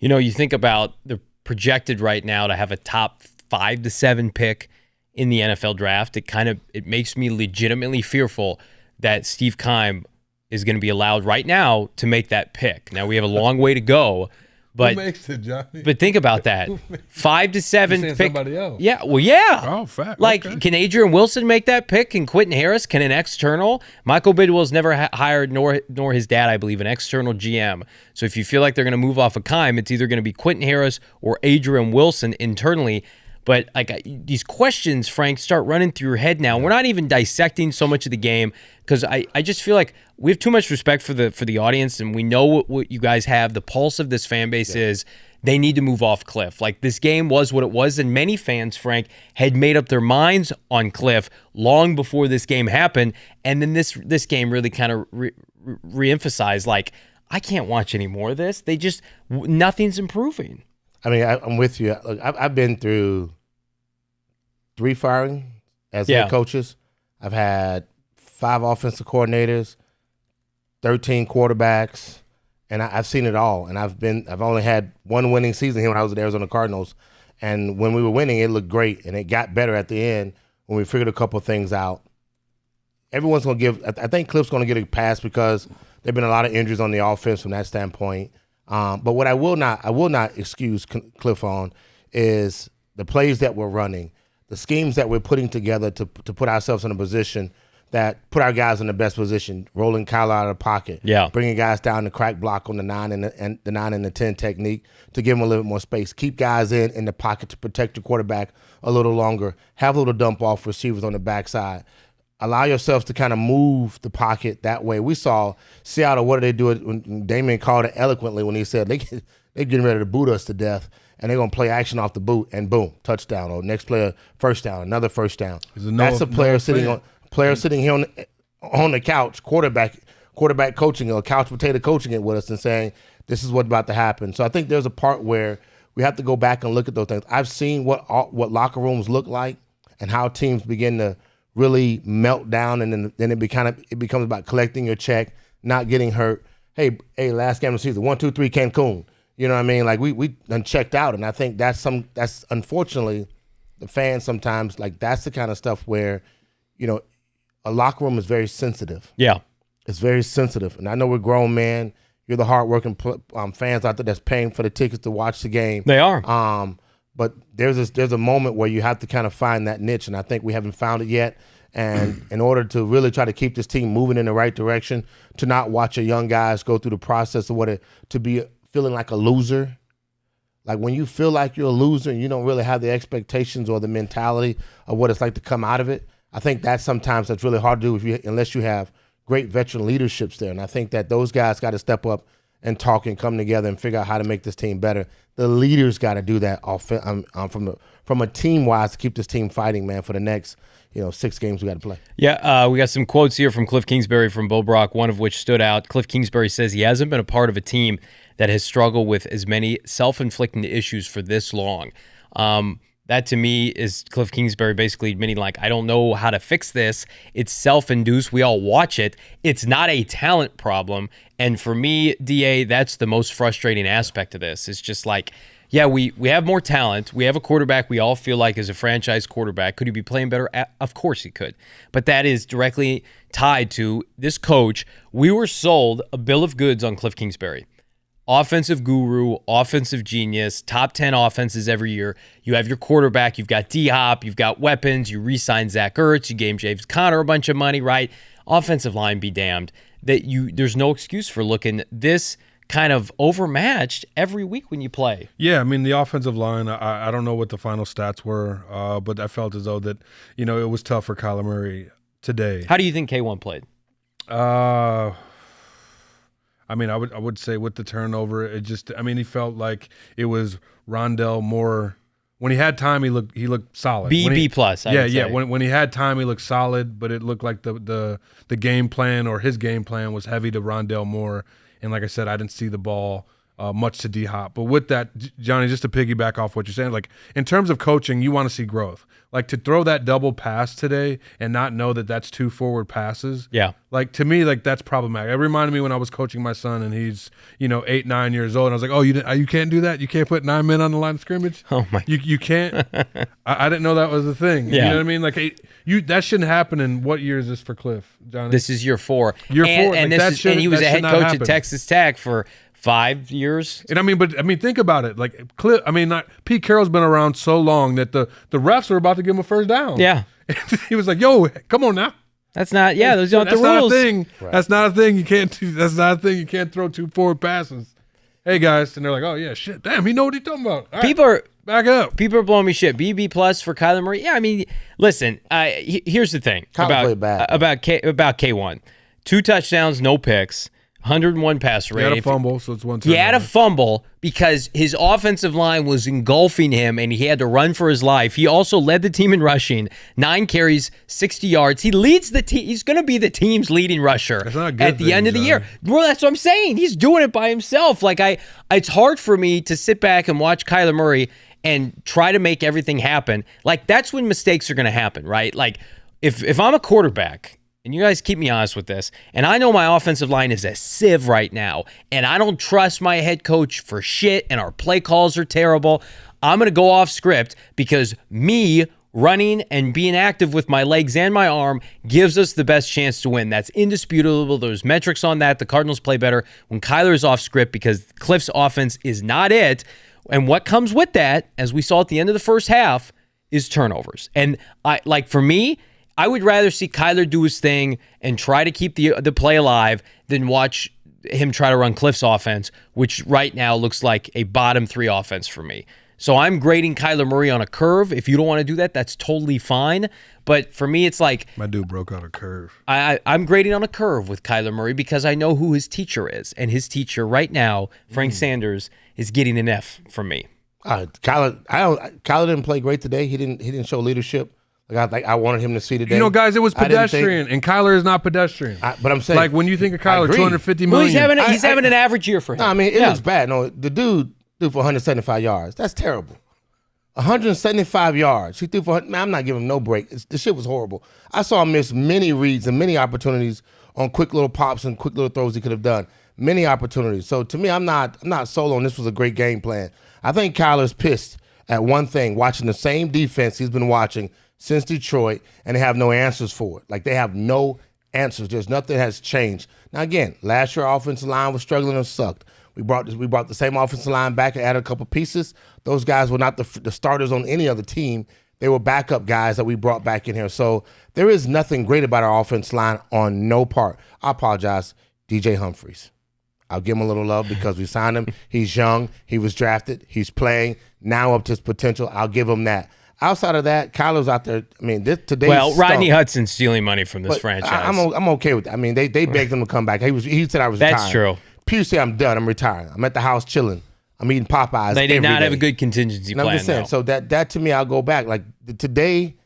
[SPEAKER 1] You think about the projected right now to have a top 5 to 7 pick in the NFL draft. It makes me legitimately fearful that Steve Keim is going to be allowed right now to make that pick. Now, we have a long way to go. But,
[SPEAKER 2] who makes it, Johnny?
[SPEAKER 1] But think about that. 5 to 7 pick.
[SPEAKER 2] Somebody else.
[SPEAKER 1] Yeah, well, yeah.
[SPEAKER 2] Oh, fact.
[SPEAKER 1] Like,
[SPEAKER 2] okay.
[SPEAKER 1] Can Adrian Wilson make that pick? Can Quentin Harris? Can an external? Michael Bidwell's never hired, nor his dad, I believe, an external GM. So if you feel like they're going to move off of Keim, it's either going to be Quentin Harris or Adrian Wilson internally. But these questions, Frank, start running through your head now. We're not even dissecting so much of the game because I just feel like we have too much respect for the audience, and we know what you guys have. The pulse of this fan base is they need to move off Kliff. Like, this game was what it was, and many fans, Frank, had made up their minds on Kliff long before this game happened. And then this game really kind of reemphasized, like, I can't watch any more of this. Nothing's improving.
[SPEAKER 3] I mean, I'm with you. Look, I've been through 3 firing as head coaches. I've had 5 offensive coordinators, 13 quarterbacks, and I've seen it all. And I've only had 1 winning season here when I was at Arizona Cardinals. And when we were winning, it looked great, and it got better at the end when we figured a couple of things out. Everyone's going to give – I think Kliff's going to get a pass because there have been a lot of injuries on the offense from that standpoint. But what I will not excuse Kliff on is the plays that we're running, the schemes that we're putting together to put ourselves in a position that put our guys in the best position, rolling Kyler out of the pocket, bringing guys down to crack block on the 9 and the 9 and the 10 technique to give them a little bit more space, keep guys in the pocket to protect the quarterback a little longer, have a little dump off receivers on the backside. Allow yourselves to kind of move the pocket that way. We saw Seattle, what did they do when Damien called it eloquently when he said they're getting ready to boot us to death, and they're going to play action off the boot, and boom, touchdown. Or next player, first down, another first down. That's a player sitting here on the couch, quarterback coaching or couch potato coaching it with us and saying, this is what's about to happen. So I think there's a part where we have to go back and look at those things. I've seen what locker rooms look like and how teams begin to really melt down, and then it becomes about collecting your check, not getting hurt. Hey, last game of the season, 1, 2, 3, Cancun. You know what I mean? Like we done checked out, and I think that's unfortunately the fans sometimes like that's the kind of stuff where, you know, a locker room is very sensitive.
[SPEAKER 1] Yeah,
[SPEAKER 3] it's very sensitive, and I know we're grown men. You're the hardworking fans out there that's paying for the tickets to watch the game.
[SPEAKER 1] they are.
[SPEAKER 3] But there's a moment where you have to kind of find that niche, and I think we haven't found it yet. And in order to really try to keep this team moving in the right direction, to not watch your young guys go through the process of to be feeling like a loser. Like when you feel like you're a loser and you don't really have the expectations or the mentality of what it's like to come out of it, I think that's really hard to do unless you have great veteran leaderships there. And I think that those guys got to step up and talk and come together and figure out how to make this team better. The leaders got to do that from a team-wise to keep this team fighting, man, for the next 6 games we got to play.
[SPEAKER 1] Yeah, we got some quotes here from Kliff Kingsbury from Bo Brack, one of which stood out. Kliff Kingsbury says he hasn't been a part of a team that has struggled with as many self-inflicted issues for this long. That to me is Kliff Kingsbury basically admitting, like, I don't know how to fix this. It's self-induced. We all watch it. It's not a talent problem. And for me, DA, that's the most frustrating aspect of this. It's just like, yeah, we have more talent. We have a quarterback we all feel like is a franchise quarterback. Could he be playing better? Of course he could. But that is directly tied to this coach. We were sold a bill of goods on Kliff Kingsbury. Offensive guru, offensive genius, top 10 offenses every year. You have your quarterback. You've got D-Hop. You've got weapons. You re-signed Zach Ertz. You gave James Conner a bunch of money, right? Offensive line be damned. There's no excuse for looking this kind of overmatched every week when you play.
[SPEAKER 2] Yeah, I mean, the offensive line, I don't know what the final stats were, but I felt as though that, it was tough for Kyler Murray today.
[SPEAKER 1] How do you think K1 played?
[SPEAKER 2] I mean, I would say with the turnover, he felt like it was Rondell more. When he had time, he looked solid.
[SPEAKER 1] B plus.
[SPEAKER 2] Yeah. When he had time, he looked solid, but it looked like the game plan or his game plan was heavy to Rondell Moore. And like I said, I didn't see the ball much to D-Hop. But with that, Johnny, just to piggyback off what you're saying, like in terms of coaching, you want to see growth. Like to throw that double pass today and not know that that's 2 forward passes. Yeah. Like to me, like that's problematic. It reminded me when I was coaching my son and he's 8, 9 years old. And I was like, oh, you can't do that. You can't put 9 men on the line of scrimmage.
[SPEAKER 1] Oh my!
[SPEAKER 2] You can't. I didn't know that was a thing. Yeah. You know what I mean? Like that shouldn't happen. In what year is this for Kliff, Johnny?
[SPEAKER 1] This is year 4.
[SPEAKER 2] Year 4.
[SPEAKER 1] And he was a head coach at Texas Tech for 5 years.
[SPEAKER 2] And think about it. Like Pete Carroll's been around so long that the refs were about to give him a first down.
[SPEAKER 1] Yeah.
[SPEAKER 2] He was like, yo, come on now.
[SPEAKER 1] That's not, those aren't the rules.
[SPEAKER 2] Not a thing. Right. That's not a thing. You can't do, that's not a thing. You can't throw 2 forward passes. Hey guys. And they're like, oh yeah, shit. Damn, he know what he's talking about. All
[SPEAKER 1] people
[SPEAKER 2] right, back up.
[SPEAKER 1] People are blowing me shit. BB plus for Kyler Murray. Yeah, listen, here's the thing about K1. 2 touchdowns, no picks. 101 passer rate.
[SPEAKER 2] He had a fumble, so it's 1 turnover.
[SPEAKER 1] He had a fumble because his offensive line was engulfing him, and he had to run for his life. He also led the team in rushing, 9 carries, 60 yards. He leads the team. He's going to be the team's leading rusher at the end of the year. Well, that's what I'm saying. He's doing it by himself. Like it's hard for me to sit back and watch Kyler Murray and try to make everything happen. Like that's when mistakes are going to happen, right? Like if I'm a quarterback. And you guys keep me honest with this. And I know my offensive line is a sieve right now. And I don't trust my head coach for shit. And our play calls are terrible. I'm going to go off script because me running and being active with my legs and my arm gives us the best chance to win. That's indisputable. There's metrics on that. The Cardinals play better when Kyler's off script because Kliff's offense is not it. And what comes with that, as we saw at the end of the first half, is turnovers. And for me, I would rather see Kyler do his thing and try to keep the play alive than watch him try to run Kliff's offense, which right now looks like a bottom 3 offense for me. So I'm grading Kyler Murray on a curve. If you don't want to do that, that's totally fine. But for me, it's like
[SPEAKER 2] my dude broke out a curve.
[SPEAKER 1] I'm grading on a curve with Kyler Murray because I know who his teacher is, and his teacher right now, Frank Sanders, is getting an F from me.
[SPEAKER 3] Kyler didn't play great today. He didn't show leadership. I wanted him to see today.
[SPEAKER 2] Guys, it was pedestrian, and Kyler is not pedestrian.
[SPEAKER 3] But I'm saying,
[SPEAKER 2] like when you think of Kyler, $250 million.
[SPEAKER 1] Well, he's having an average year for him.
[SPEAKER 3] No, it looks bad. No, the dude threw for 175 yards. That's terrible. 175 yards. He threw for. Man, I'm not giving him no break. The shit was horrible. I saw him miss many reads and many opportunities on quick little pops and quick little throws he could have done. many opportunities. So to me, I'm not sold on this was a great game plan. I think Kyler's pissed at one thing, watching the same defense he's been watching since Detroit, and they have no answers for it. Like, they have no answers. There's nothing has changed. Now, again, last year our offensive line was struggling and sucked. We brought the same offensive line back and added a couple pieces. Those guys were not the starters on any other team. They were backup guys that we brought back in here. So there is nothing great about our offensive line on no part. I apologize, DJ Humphries. I'll give him a little love because we signed him. He's young. He was drafted. He's playing now up to his potential. I'll give him that. Outside of that, Kyler's out there. I mean, today.
[SPEAKER 1] Well, Rodney Hudson's stealing money from this franchise.
[SPEAKER 3] I'm okay with that. I mean, they begged him to come back. He said I was retired.
[SPEAKER 1] That's true.
[SPEAKER 3] Pew said I'm done. I'm retiring. I'm at the house chilling. I'm eating Popeyes.
[SPEAKER 1] They did
[SPEAKER 3] every
[SPEAKER 1] not
[SPEAKER 3] day.
[SPEAKER 1] have a good contingency plan.
[SPEAKER 3] I'm just saying.
[SPEAKER 1] Though.
[SPEAKER 3] So that to me, I'll go back. Like today,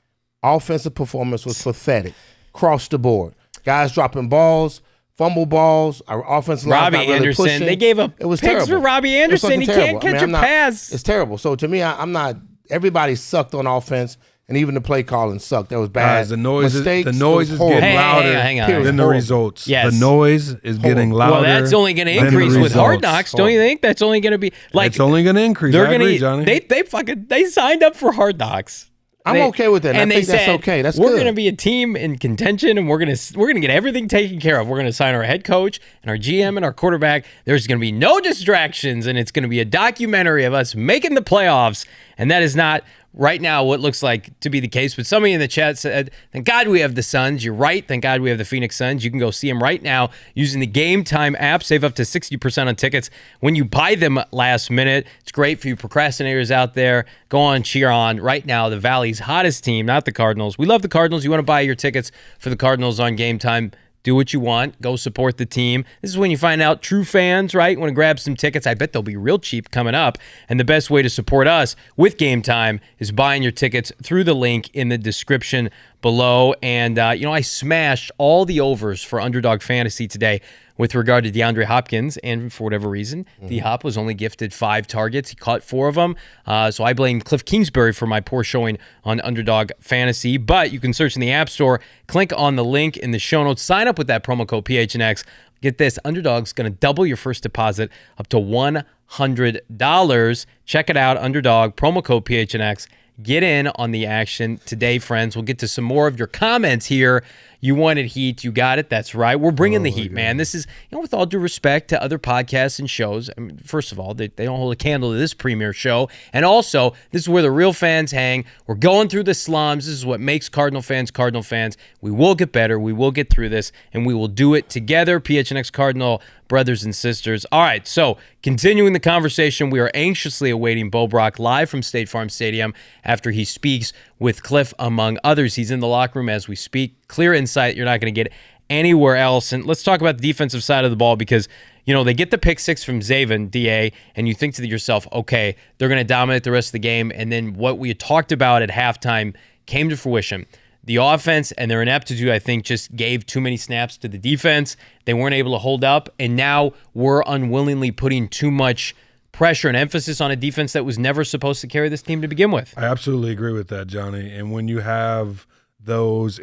[SPEAKER 3] offensive performance was pathetic across the board. Guys dropping balls, fumble balls. Our offensive line
[SPEAKER 1] Robbie
[SPEAKER 3] not really
[SPEAKER 1] Anderson.
[SPEAKER 3] pushing.
[SPEAKER 1] They gave up
[SPEAKER 3] it was
[SPEAKER 1] picks
[SPEAKER 3] terrible.
[SPEAKER 1] for Robbie Anderson. He can't catch a pass.
[SPEAKER 3] It's terrible. So to me, I'm not. Everybody sucked on offense. And even the play calling sucked. That was bad.
[SPEAKER 2] Guys, the noise is getting
[SPEAKER 1] Hey,
[SPEAKER 2] louder
[SPEAKER 1] hang on.
[SPEAKER 2] than the results.
[SPEAKER 1] Yes.
[SPEAKER 2] The noise is getting louder.
[SPEAKER 1] Well, that's only going to increase with Hard Knocks. Don't you think? That's only going to be like
[SPEAKER 2] it's only going to increase. I agree, Johnny.
[SPEAKER 1] They signed up for Hard Knocks.
[SPEAKER 3] I'm okay with that.
[SPEAKER 1] And
[SPEAKER 3] I think that's okay. That's
[SPEAKER 1] we're
[SPEAKER 3] good.
[SPEAKER 1] going to be a team in contention, and we're going to get everything taken care of. We're going to sign our head coach and our GM and our quarterback. There's going to be no distractions, and it's going to be a documentary of us making the playoffs. And that is not right now what looks like to be the case. But somebody in the chat said, thank God we have the Suns. You're right. Thank God we have the Phoenix Suns. You can go see them right now using the Game Time app. Save up to 60% on tickets when you buy them last minute. It's great for you procrastinators out there. Go on, cheer on. Right now, the Valley's hottest team, not the Cardinals. We love the Cardinals. You want to buy your tickets for the Cardinals on Game Time. Do what you want. Go support the team. This is when you find out true fans, right? Want to grab some tickets. I bet they'll be real cheap coming up. And the best way to support us with Game Time is buying your tickets through the link in the description below. And, I smashed all the overs for Underdog Fantasy today with regard to DeAndre Hopkins. And for whatever reason, D-Hop was only gifted 5 targets. He caught 4 of them. So I blame Kliff Kingsbury for my poor showing on Underdog Fantasy. But you can search in the App Store, click on the link in the show notes, sign up with that promo code PHNX. Get this, Underdog's going to double your first deposit up to $100. Check it out, Underdog, promo code PHNX. Get in on the action today, friends. We'll get to some more of your comments here. You wanted heat. You got it. That's right. We're bringing the heat, man. This is, with all due respect to other podcasts and shows, I mean, first of all, they don't hold a candle to this premier show. And also, this is where the real fans hang. We're going through the slums. This is what makes Cardinal fans Cardinal fans. We will get better. We will get through this, and we will do it together. PHNX Cardinal brothers and sisters. All right, so continuing the conversation, we are anxiously awaiting Bo Brack live from State Farm Stadium after he speaks with Kliff, among others. He's in the locker room as we speak. Clear insight you're not going to get anywhere else. And let's talk about the defensive side of the ball because, they get the pick 6 from Zaven, DA, and you think to yourself, okay, they're going to dominate the rest of the game. And then what we had talked about at halftime came to fruition. The offense and their ineptitude, I think, just gave too many snaps to the defense. They weren't able to hold up, and now we're unwillingly putting too much pressure and emphasis on a defense that was never supposed to carry this team to begin with.
[SPEAKER 2] I absolutely agree with that, Johnny. And when you have those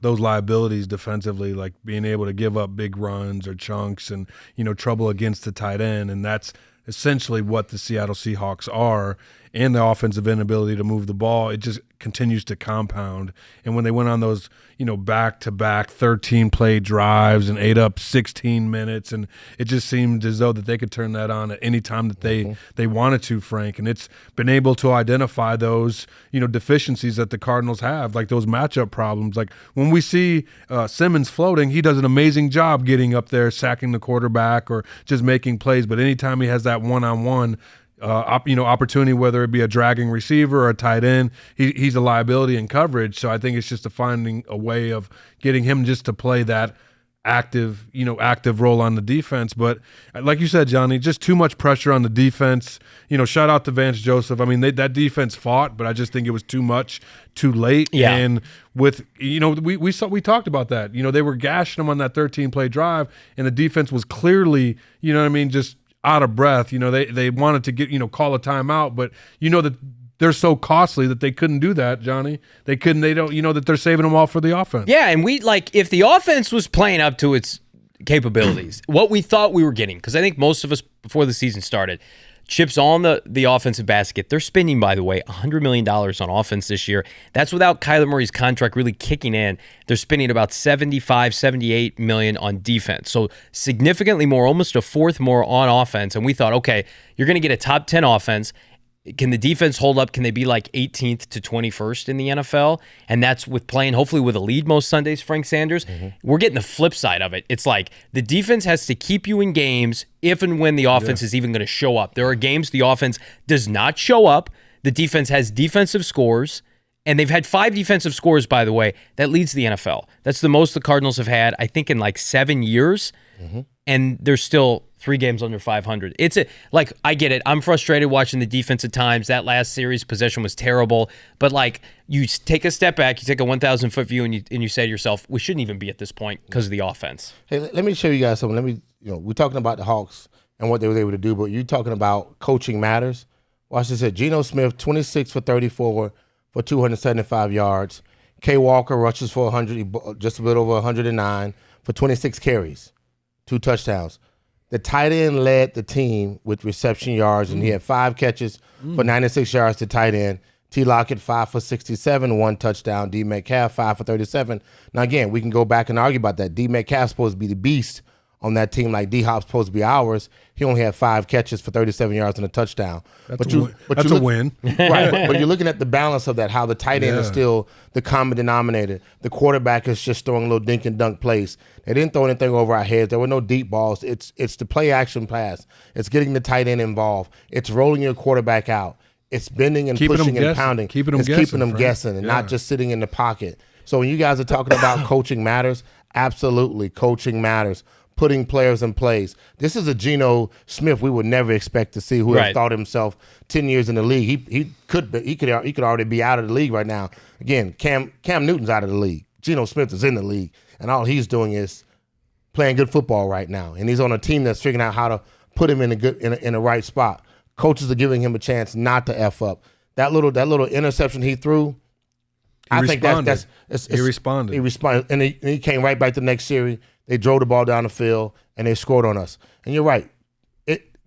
[SPEAKER 2] liabilities defensively, like being able to give up big runs or chunks and, trouble against the tight end, and that's essentially what the Seattle Seahawks are, and the offensive inability to move the ball, it just continues to compound. And when they went on those, back-to-back 13-play drives and ate up 16 minutes, and it just seemed as though that they could turn that on at any time that they wanted to, Frank. And it's been able to identify those, deficiencies that the Cardinals have, like those matchup problems. Like when we see Simmons floating, he does an amazing job getting up there, sacking the quarterback or just making plays. But anytime he has that one-on-one opportunity, whether it be a dragging receiver or a tight end, he's a liability in coverage. So I think it's just finding a way of getting him just to play that active role on the defense. But like you said, Johnny, just too much pressure on the defense. Shout out to Vance Joseph. I mean, that defense fought, but I just think it was too much, too late.
[SPEAKER 1] Yeah.
[SPEAKER 2] And with we talked about that. They were gashing them on that 13-play drive, and the defense was clearly, just out of breath. They wanted to get, call a timeout, but that they're so costly that they couldn't do that, Johnny. They don't, that they're saving them all for the offense.
[SPEAKER 1] Yeah, and if the offense was playing up to its capabilities, what we thought we were getting, because I think most of us before the season started, chips on the offensive basket. They're spending, by the way, $100 million on offense this year. That's without Kyler Murray's contract really kicking in. They're spending about $75, $78 million on defense. So significantly more, almost a fourth more on offense. And we thought, okay, you're going to get a top 10 offense. Can the defense hold up? Can they be like 18th to 21st in the NFL? And that's with playing, hopefully, with a lead most Sundays, Frank Sanders. We're getting the flip side of it. It's like the defense has to keep you in games if and when the offense is even going to show up. There are games the offense does not show up. The defense has defensive scores, and they've had 5 defensive scores, by the way. That leads the NFL. That's the most the Cardinals have had, I think, in like 7 years. And they're still 3 games under 500. I get it. I'm frustrated watching the defense at times. That last series, possession was terrible. But like, you take a step back, you take a 1,000-foot view, and you say to yourself, we shouldn't even be at this point because of the offense.
[SPEAKER 3] Hey, let me show you guys something. We're talking about the Hawks and what they were able to do, but you're talking about coaching matters. Watch this here. Geno Smith, 26 for 34 for 275 yards. Kay Walker rushes for 100, just a bit over 109 for 26 carries, 2 touchdowns. The tight end led the team with reception yards, and he had 5 catches for 96 yards to tight end. T. Lockett, 5 for 67, 1 touchdown. D. Metcalf, 5 for 37. Now, again, we can go back and argue about that. D. Metcalf's supposed to be the beast on that team, like D-Hop's supposed to be ours. He only had 5 catches for 37 yards and a touchdown.
[SPEAKER 2] That's a win.
[SPEAKER 3] Right, but you're looking at the balance of that, how the tight end is still the common denominator. The quarterback is just throwing little dink and dunk plays. They didn't throw anything over our heads. There were no deep balls. It's the play action pass. It's getting the tight end involved. It's rolling your quarterback out. It's bending and pushing and pounding.
[SPEAKER 2] Keeping them
[SPEAKER 3] guessing and not just sitting in the pocket. So when you guys are talking about coaching matters, absolutely, coaching matters. Putting players in place. This is a Geno Smith we would never expect to see, who has thought himself 10 years in the league. He could already be out of the league right now. Again, Cam Newton's out of the league. Geno Smith is in the league, and all he's doing is playing good football right now. And he's on a team that's figuring out how to put him in a right spot. Coaches are giving him a chance not to F up. That little interception he threw, I think that's
[SPEAKER 2] he responded.
[SPEAKER 3] He responded, and he came right back the next series. They drove the ball down the field, and they scored on us. And you're right.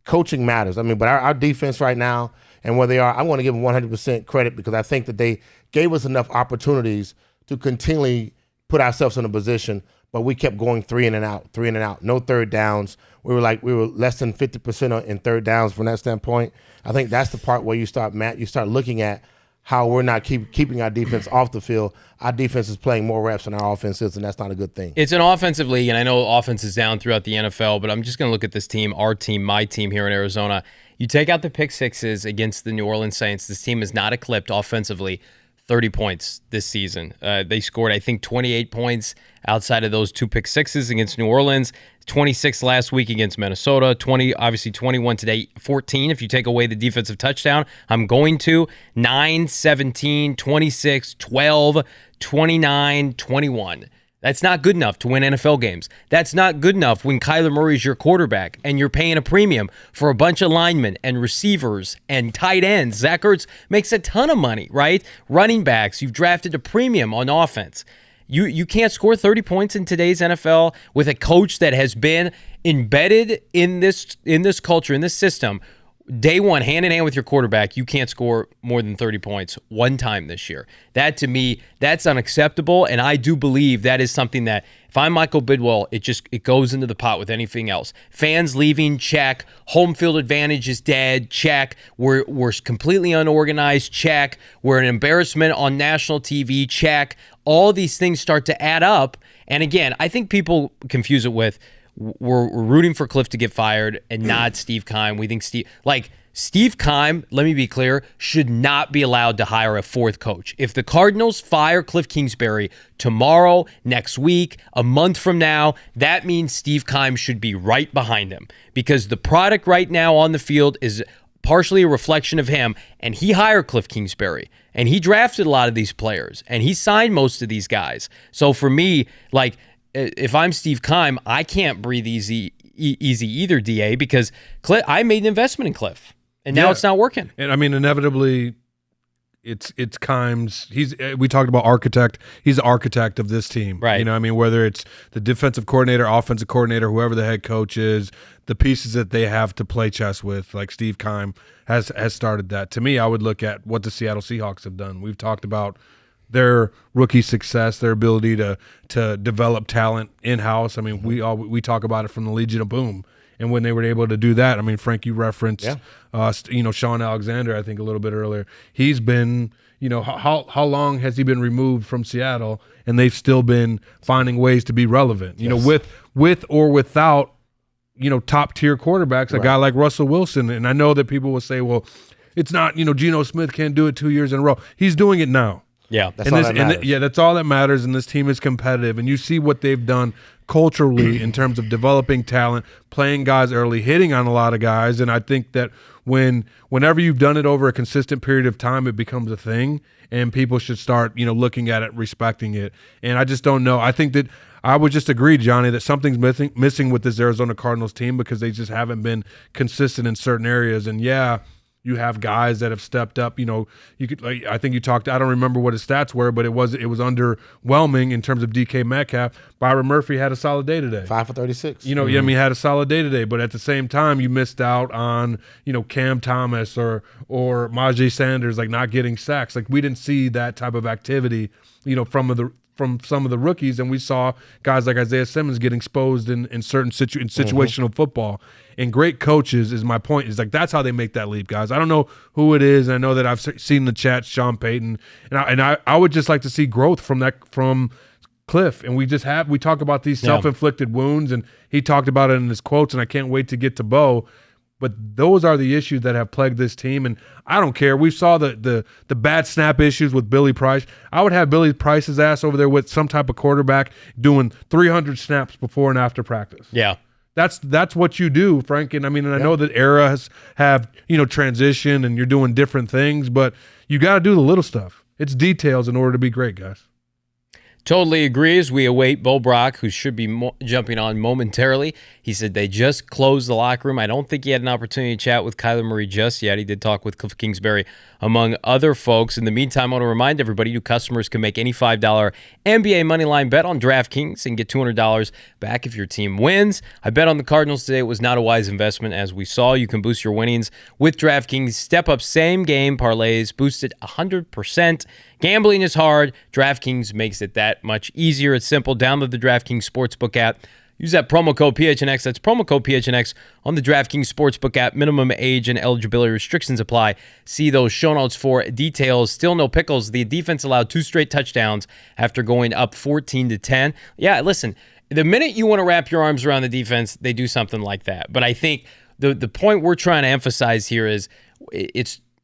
[SPEAKER 3] Coaching matters. I mean, but our defense right now and where they are, I want to give them 100% credit because I think that they gave us enough opportunities to continually put ourselves in a position, but we kept going 3 in and out. No third downs. We were less than 50% in third downs from that standpoint. I think that's the part where you start looking at how we're not keeping our defense off the field. Our defense is playing more reps than our offense is, and that's not a good thing.
[SPEAKER 1] It's an offensive league, and I know offense is down throughout the NFL, but I'm just going to look at this team, our team, my team here in Arizona. You take out the pick sixes against the New Orleans Saints, this team is not eclipsed offensively 30 points this season. They scored, I think, 28 points outside of those 2 pick sixes against New Orleans, 26 last week against Minnesota, 21 today, 14 if you take away the defensive touchdown. I'm going to 9, 17, 26, 12, 29, 21. That's not good enough to win NFL games. That's not good enough when Kyler Murray is your quarterback and you're paying a premium for a bunch of linemen and receivers and tight ends. Zach Ertz makes a ton of money, right? Running backs, you've drafted a premium on offense. You can't score 30 points in today's NFL with a coach that has been embedded in this culture, in this system. Day one, hand in hand with your quarterback, you can't score more than 30 points one time this year. That, to me, that's unacceptable, and I do believe that is something that, if I'm Michael Bidwell, it goes into the pot with anything else. Fans leaving, check. Home field advantage is dead, check. We're completely unorganized, check. We're an embarrassment on national TV, check. All these things start to add up, and again, I think people confuse it with we're rooting for Kliff to get fired and not Steve Keim. We think Steve Keim, let me be clear, should not be allowed to hire a 4th coach. If the Cardinals fire Kliff Kingsbury tomorrow, next week, a month from now, that means Steve Keim should be right behind him because the product right now on the field is partially a reflection of him, and he hired Kliff Kingsbury, and he drafted a lot of these players, and he signed most of these guys. So for me, if I'm Steve Keim, I can't breathe easy either, DA, because I made an investment in Kliff, and now it's not working.
[SPEAKER 2] And I mean, inevitably, it's Kimes. We talked about architect. He's the architect of this team,
[SPEAKER 1] right?
[SPEAKER 2] You know, I mean, whether it's the defensive coordinator, offensive coordinator, whoever the head coach is, the pieces that they have to play chess with, like Steve Keim has started that. To me, I would look at what the Seattle Seahawks have done. We've talked about their rookie success, their ability to develop talent in house. I mean, we talk about it from the Legion of Boom. And when they were able to do that, I mean, Frank, you referenced, Sean Alexander, I think a little bit earlier. He's been, how long has he been removed from Seattle, and they've still been finding ways to be relevant, with or without, top tier quarterbacks, a guy like Russell Wilson. And I know that people will say, well, it's not, Geno Smith can't do it 2 years in a row. He's doing it now.
[SPEAKER 1] Yeah,
[SPEAKER 3] that's all that matters.
[SPEAKER 2] That's all that matters, and this team is competitive. And you see what they've done culturally in terms of developing talent, playing guys early, hitting on a lot of guys. And I think that whenever you've done it over a consistent period of time, it becomes a thing, and people should start, looking at it, respecting it. And I just don't know. I think that I would just agree, Johnny, that something's missing with this Arizona Cardinals team because they just haven't been consistent in certain areas. And you have guys that have stepped up. You could, I think you talked. I don't remember what his stats were, but it was underwhelming in terms of DK Metcalf. Byron Murphy had a solid day today.
[SPEAKER 3] 5 for 36.
[SPEAKER 2] I mean, he had a solid day today. But at the same time, you missed out on Cam Thomas or Najee Sanders not getting sacks. We didn't see that type of activity. From some of the rookies, and we saw guys like Isaiah Simmons get exposed in certain situational football. And great coaches, is my point, is that's how they make that leap, guys. I don't know who it is. I know that I've seen in the chat Sean Payton, and I would just like to see growth from Kliff. And we talk about these self-inflicted wounds, and he talked about it in his quotes, and I can't wait to get to Bo. But those are the issues that have plagued this team, and I don't care. We saw the bad snap issues with Billy Price. I would have Billy Price's ass over there with some type of quarterback doing 300 snaps before and after practice.
[SPEAKER 1] Yeah.
[SPEAKER 2] That's what you do, Frank. And I mean, and I know that eras have, transition and you're doing different things, but you got to do the little stuff. It's details in order to be great, guys.
[SPEAKER 1] Totally agrees. We await Bo Brack, who should be jumping on momentarily. He said they just closed the locker room. I don't think he had an opportunity to chat with Kyler Murray just yet. He did talk with Kliff Kingsbury, among other folks. In the meantime, I want to remind everybody, new customers can make any $5 NBA moneyline bet on DraftKings and get $200 back if your team wins. I bet on the Cardinals today. It was not a wise investment, as we saw. You can boost your winnings with DraftKings. Step up same-game parlays, boosted 100%. Gambling is hard. DraftKings makes it that much easier. It's simple. Download the DraftKings Sportsbook app. Use that promo code PHNX. That's promo code PHNX on the DraftKings Sportsbook app. Minimum age and eligibility restrictions apply. See those show notes for details. Still no pickles. The defense allowed 2 straight touchdowns after going up 14-10. Yeah, listen, the minute you want to wrap your arms around the defense, they do something like that. But I think the point we're trying to emphasize here is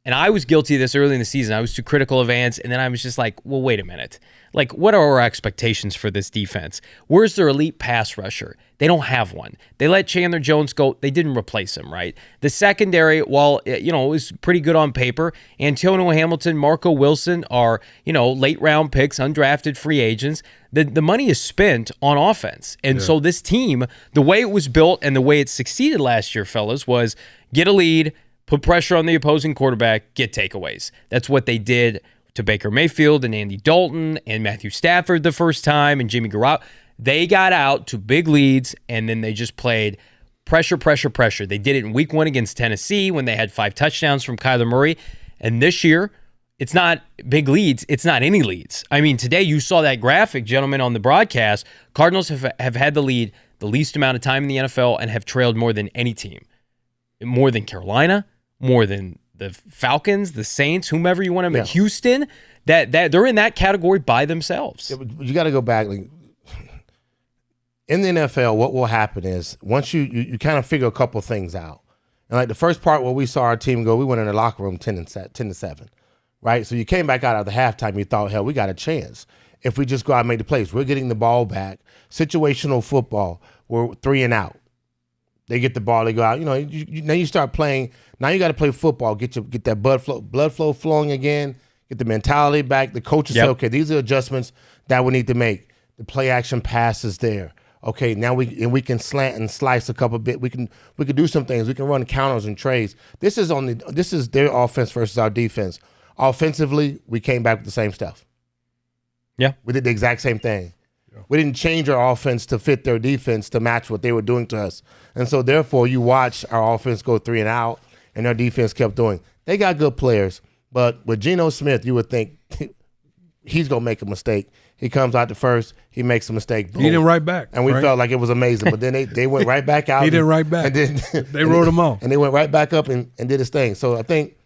[SPEAKER 1] and I was guilty of this early in the season. I was too critical of Vance, and then I was just like, well, wait a minute. What are our expectations for this defense? Where's their elite pass rusher? They don't have one. They let Chandler Jones go. They didn't replace him, right? The secondary, while, it was pretty good on paper, Antonio Hamilton, Marco Wilson are, late-round picks, undrafted free agents. The money is spent on offense. And so this team, the way it was built and the way it succeeded last year, fellas, was get a lead, put pressure on the opposing quarterback, get takeaways. That's what they did to Baker Mayfield and Andy Dalton and Matthew Stafford the first time and Jimmy Garoppolo. They got out to big leads, and then they just played pressure. They did it in week 1 against Tennessee when they had 5 touchdowns from Kyler Murray. And this year, it's not big leads. It's not any leads. I mean, today you saw that graphic, gentlemen, on the broadcast. Cardinals have had the lead the least amount of time in the NFL and have trailed more than any team. More than Carolina, more than the Falcons, the Saints, whomever you want to make, Houston, that they're in that category by themselves.
[SPEAKER 3] You got to go back. In the NFL, what will happen is once you kind of figure a couple things out. And the first part where we saw our team go, we went in the locker room 10-7, right? So you came back out after halftime, you thought, hell, we got a chance. If we just go out and make the plays, we're getting the ball back. Situational football, we're 3 and out. They get the ball, they go out. Now you start playing. Now you got to play football. Get that blood flow flowing again. Get the mentality back. The coaches say, okay, these are adjustments that we need to make. The play action pass is there. Okay, now we can slant and slice a couple bit. We can do some things. We can run counters and trades. This is their offense versus our defense. Offensively, we came back with the same stuff.
[SPEAKER 1] Yeah.
[SPEAKER 3] We did the exact same thing. Yeah. We didn't change our offense to fit their defense to match what they were doing to us. And so, therefore, you watch our offense go 3 and out, and their defense kept doing. They got good players, but with Geno Smith, you would think he's going to make a mistake. He comes out the first, he makes a mistake. Boom.
[SPEAKER 2] He didn't write back.
[SPEAKER 3] And we felt like it was amazing. But then they went right back out.
[SPEAKER 2] He didn't write back.
[SPEAKER 3] And then,
[SPEAKER 2] they wrote him off.
[SPEAKER 3] And they went right back up and did his thing. So I think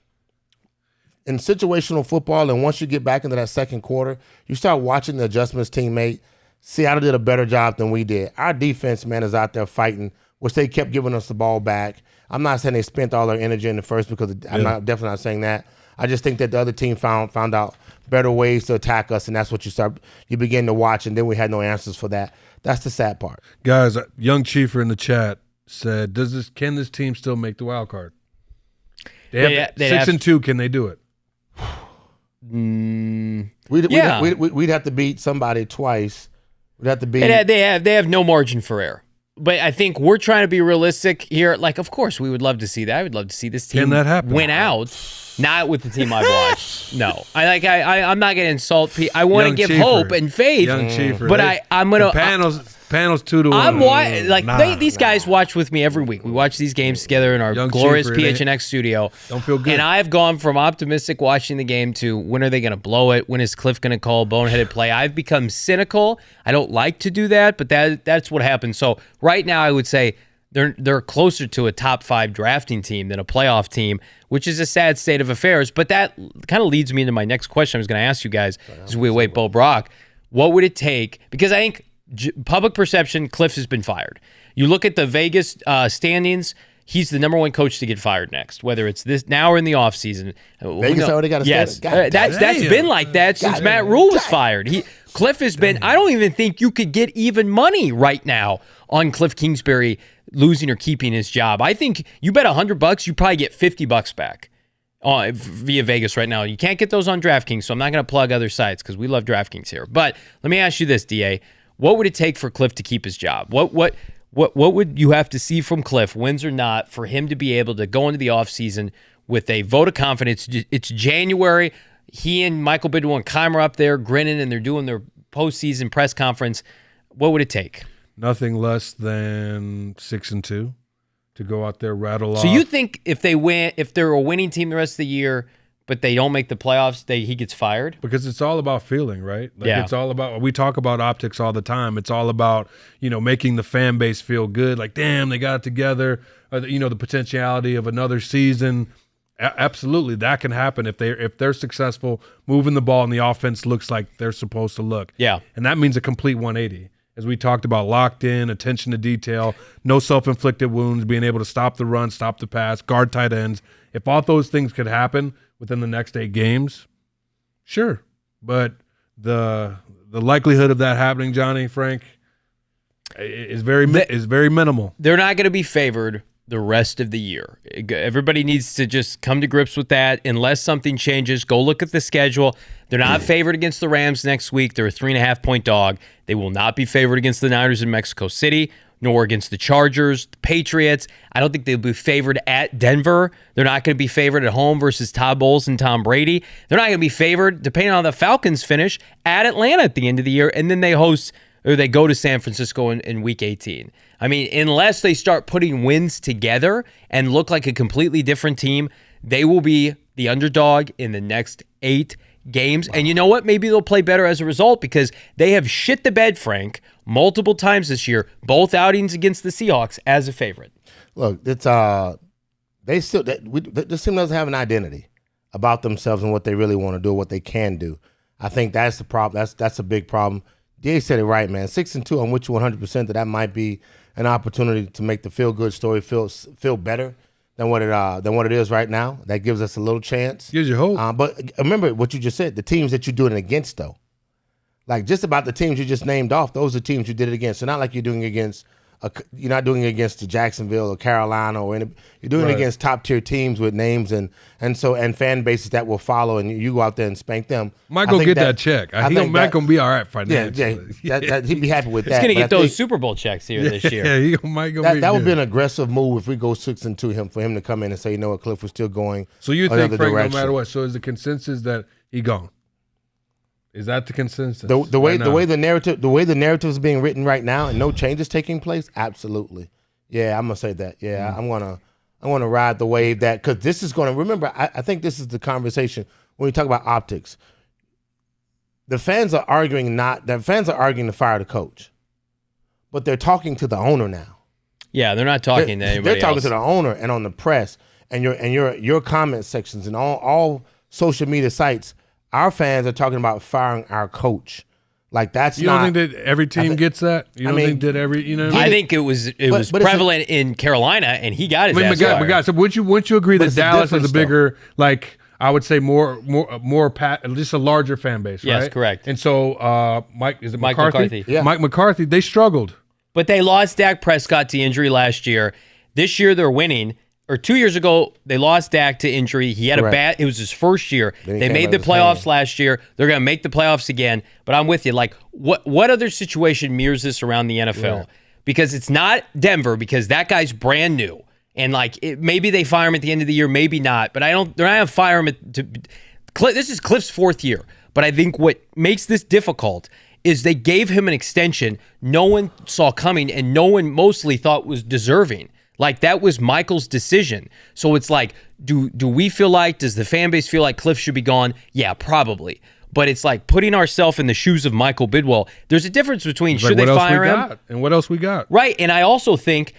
[SPEAKER 3] in situational football, and once you get back into that second quarter, you start watching the adjustments team made. Seattle did a better job than we did. Our defense, man, is out there fighting, which they kept giving us the ball back. I'm not saying they spent all their energy in the first because I'm definitely not saying that. I just think that the other team found out better ways to attack us, and that's what you begin to watch, and then we had no answers for that. That's the sad part.
[SPEAKER 2] Guys, Young Chiefer in the chat said, can this team still make the wild card? They have 6-2, can they do it?
[SPEAKER 3] We'd have to beat somebody twice. We'd have to beat.
[SPEAKER 1] They have no margin for error. But I think we're trying to be realistic here. Like, of course, we would love to see that. I would love to see this team win out. Not with the team I've watched. No, I'm not going to insult people. I want to give hope and faith.
[SPEAKER 2] Young Chiefer,
[SPEAKER 1] but I'm going to
[SPEAKER 2] panels 2-1.
[SPEAKER 1] These guys watch with me every week. We watch these games together in our glorious PHNX studio.
[SPEAKER 2] Don't feel good.
[SPEAKER 1] And I've gone from optimistic watching the game to when are they going to blow it? When is Kliff going to call a boneheaded play? I've become cynical. I don't like to do that, but that's what happens. So right now, I would say they're closer to a top 5 drafting team than a playoff team, which is a sad state of affairs. But that kind of leads me into my next question I was going to ask you guys as we await Bo Brock. What would it take? Because I think public perception, Kliff has been fired. You look at the Vegas standings, he's the number 1 coach to get fired next, whether it's this now or in the offseason.
[SPEAKER 3] Vegas already got a standing.
[SPEAKER 1] Yes, that's been like that since Matt Rule was fired. Kliff has been, I don't even think you could get even money right now on Kliff Kingsbury losing or keeping his job. I think you bet $100, you probably get $50 back via Vegas right now. You can't get those on DraftKings, so I'm not going to plug other sites because we love DraftKings here. But let me ask you this, DA. What would it take for Kliff to keep his job? What would you have to see from Kliff, wins or not, for him to be able to go into the offseason with a vote of confidence? It's January. He and Michael Bidwell and Keimer up there grinning, and they're doing their postseason press conference. What would it take?
[SPEAKER 2] Nothing less than 6-2 to go out there, rattle off.
[SPEAKER 1] So you think if they're a winning team the rest of the year, but they don't make the playoffs, he gets fired?
[SPEAKER 2] Because it's all about feeling, right?
[SPEAKER 1] It's
[SPEAKER 2] all about, we talk about optics all the time. It's all about, making the fan base feel good. Like, damn, they got it together. The potentiality of another season. Absolutely, that can happen if they're successful moving the ball and the offense looks like they're supposed to look.
[SPEAKER 1] Yeah.
[SPEAKER 2] And that means a complete 180. As we talked about, locked in, attention to detail, no self-inflicted wounds, being able to stop the run, stop the pass, guard tight ends. If all those things could happen within the next 8 games, sure. But the likelihood of that happening, Johnny, Frank, is very minimal.
[SPEAKER 1] They're not going to be favored the rest of the year. Everybody needs to just come to grips with that. Unless something changes, go look at the schedule. They're not favored against the Rams next week. They're a 3.5-point dog. They will not be favored against the Niners in Mexico City, nor against the Chargers, the Patriots. I don't think they'll be favored at Denver. They're not going to be favored at home versus Todd Bowles and Tom Brady. They're not going to be favored, depending on how the Falcons finish, at Atlanta at the end of the year, and then they go to San Francisco in Week 18. I mean, unless they start putting wins together and look like a completely different team, they will be the underdog in the next 8 games. Wow. And you know what? Maybe they'll play better as a result because they have shit the bed, Frank, multiple times this year, both outings against the Seahawks as a favorite.
[SPEAKER 3] Look, it's this team doesn't have an identity about themselves and what they really want to do, what they can do. I think that's the problem. That's a big problem. DA said it right, man. 6-2, I'm with you 100% that might be an opportunity to make the feel-good story feel better than what it is right now. That gives us a little chance.
[SPEAKER 2] Gives you hope.
[SPEAKER 3] But remember what you just said, the teams that you're doing it against, though. Like, just about the teams you just named off, those are teams you did it against. So not like you're doing it against you're not doing it against the Jacksonville or Carolina or you're doing it against top tier teams with names and fan bases that will follow, and you go out there and spank them.
[SPEAKER 2] Might go get that check. Mike gonna be all right financially.
[SPEAKER 3] Yeah, he'd be happy with that.
[SPEAKER 1] He's gonna get those Super Bowl checks here this year.
[SPEAKER 2] Yeah, that
[SPEAKER 3] would be an aggressive move if we go 6-2 for him to come in and say, you know what, Kliff, we're still going.
[SPEAKER 2] So you think, Frank,
[SPEAKER 3] direction.
[SPEAKER 2] no matter what? So is the consensus that he gone? Is that the consensus?
[SPEAKER 3] The way the narrative is being written right now, and no changes taking place, absolutely. Yeah, I'm gonna say that. Yeah, I'm gonna ride the wave that, because this is gonna, remember. I think this is the conversation when we talk about optics. The fans are arguing to fire the coach, but they're talking to the owner now.
[SPEAKER 1] Yeah, they're not talking to anybody.
[SPEAKER 3] They're talking
[SPEAKER 1] else.
[SPEAKER 3] to the owner and on the press and your comment sections and all social media sites. Our fans are talking about firing our coach. Like, that's
[SPEAKER 2] you don't think that every team gets that? You don't think that every, you know?
[SPEAKER 1] I think it was prevalent in Carolina, and he got his ass fired.
[SPEAKER 2] Guys, so wouldn't you agree that Dallas is a bigger, like, I would say just a larger fan base, right?
[SPEAKER 1] Yes, correct.
[SPEAKER 2] And so Mike McCarthy?
[SPEAKER 1] Yeah.
[SPEAKER 2] Mike McCarthy, they struggled.
[SPEAKER 1] But they lost Dak Prescott to injury last year. This year they're winning. Or 2 years ago, they lost Dak to injury. He had it was his first year. They made the playoffs last year. They're going to make the playoffs again. But I'm with you. Like, what other situation mirrors this around the NFL? Yeah. Because it's not Denver, because that guy's brand new. And, like, maybe they fire him at the end of the year, maybe not. But they're not going to fire him. This is Kliff's fourth year. But I think what makes this difficult is they gave him an extension no one saw coming and no one mostly thought was deserving. Like, that was Michael's decision. So it's like, do we feel like, does the fan base feel like Kliff should be gone? Yeah, probably. But it's like putting ourselves in the shoes of Michael Bidwell. There's a difference between should they fire him
[SPEAKER 2] and what else we got.
[SPEAKER 1] Right. And I also think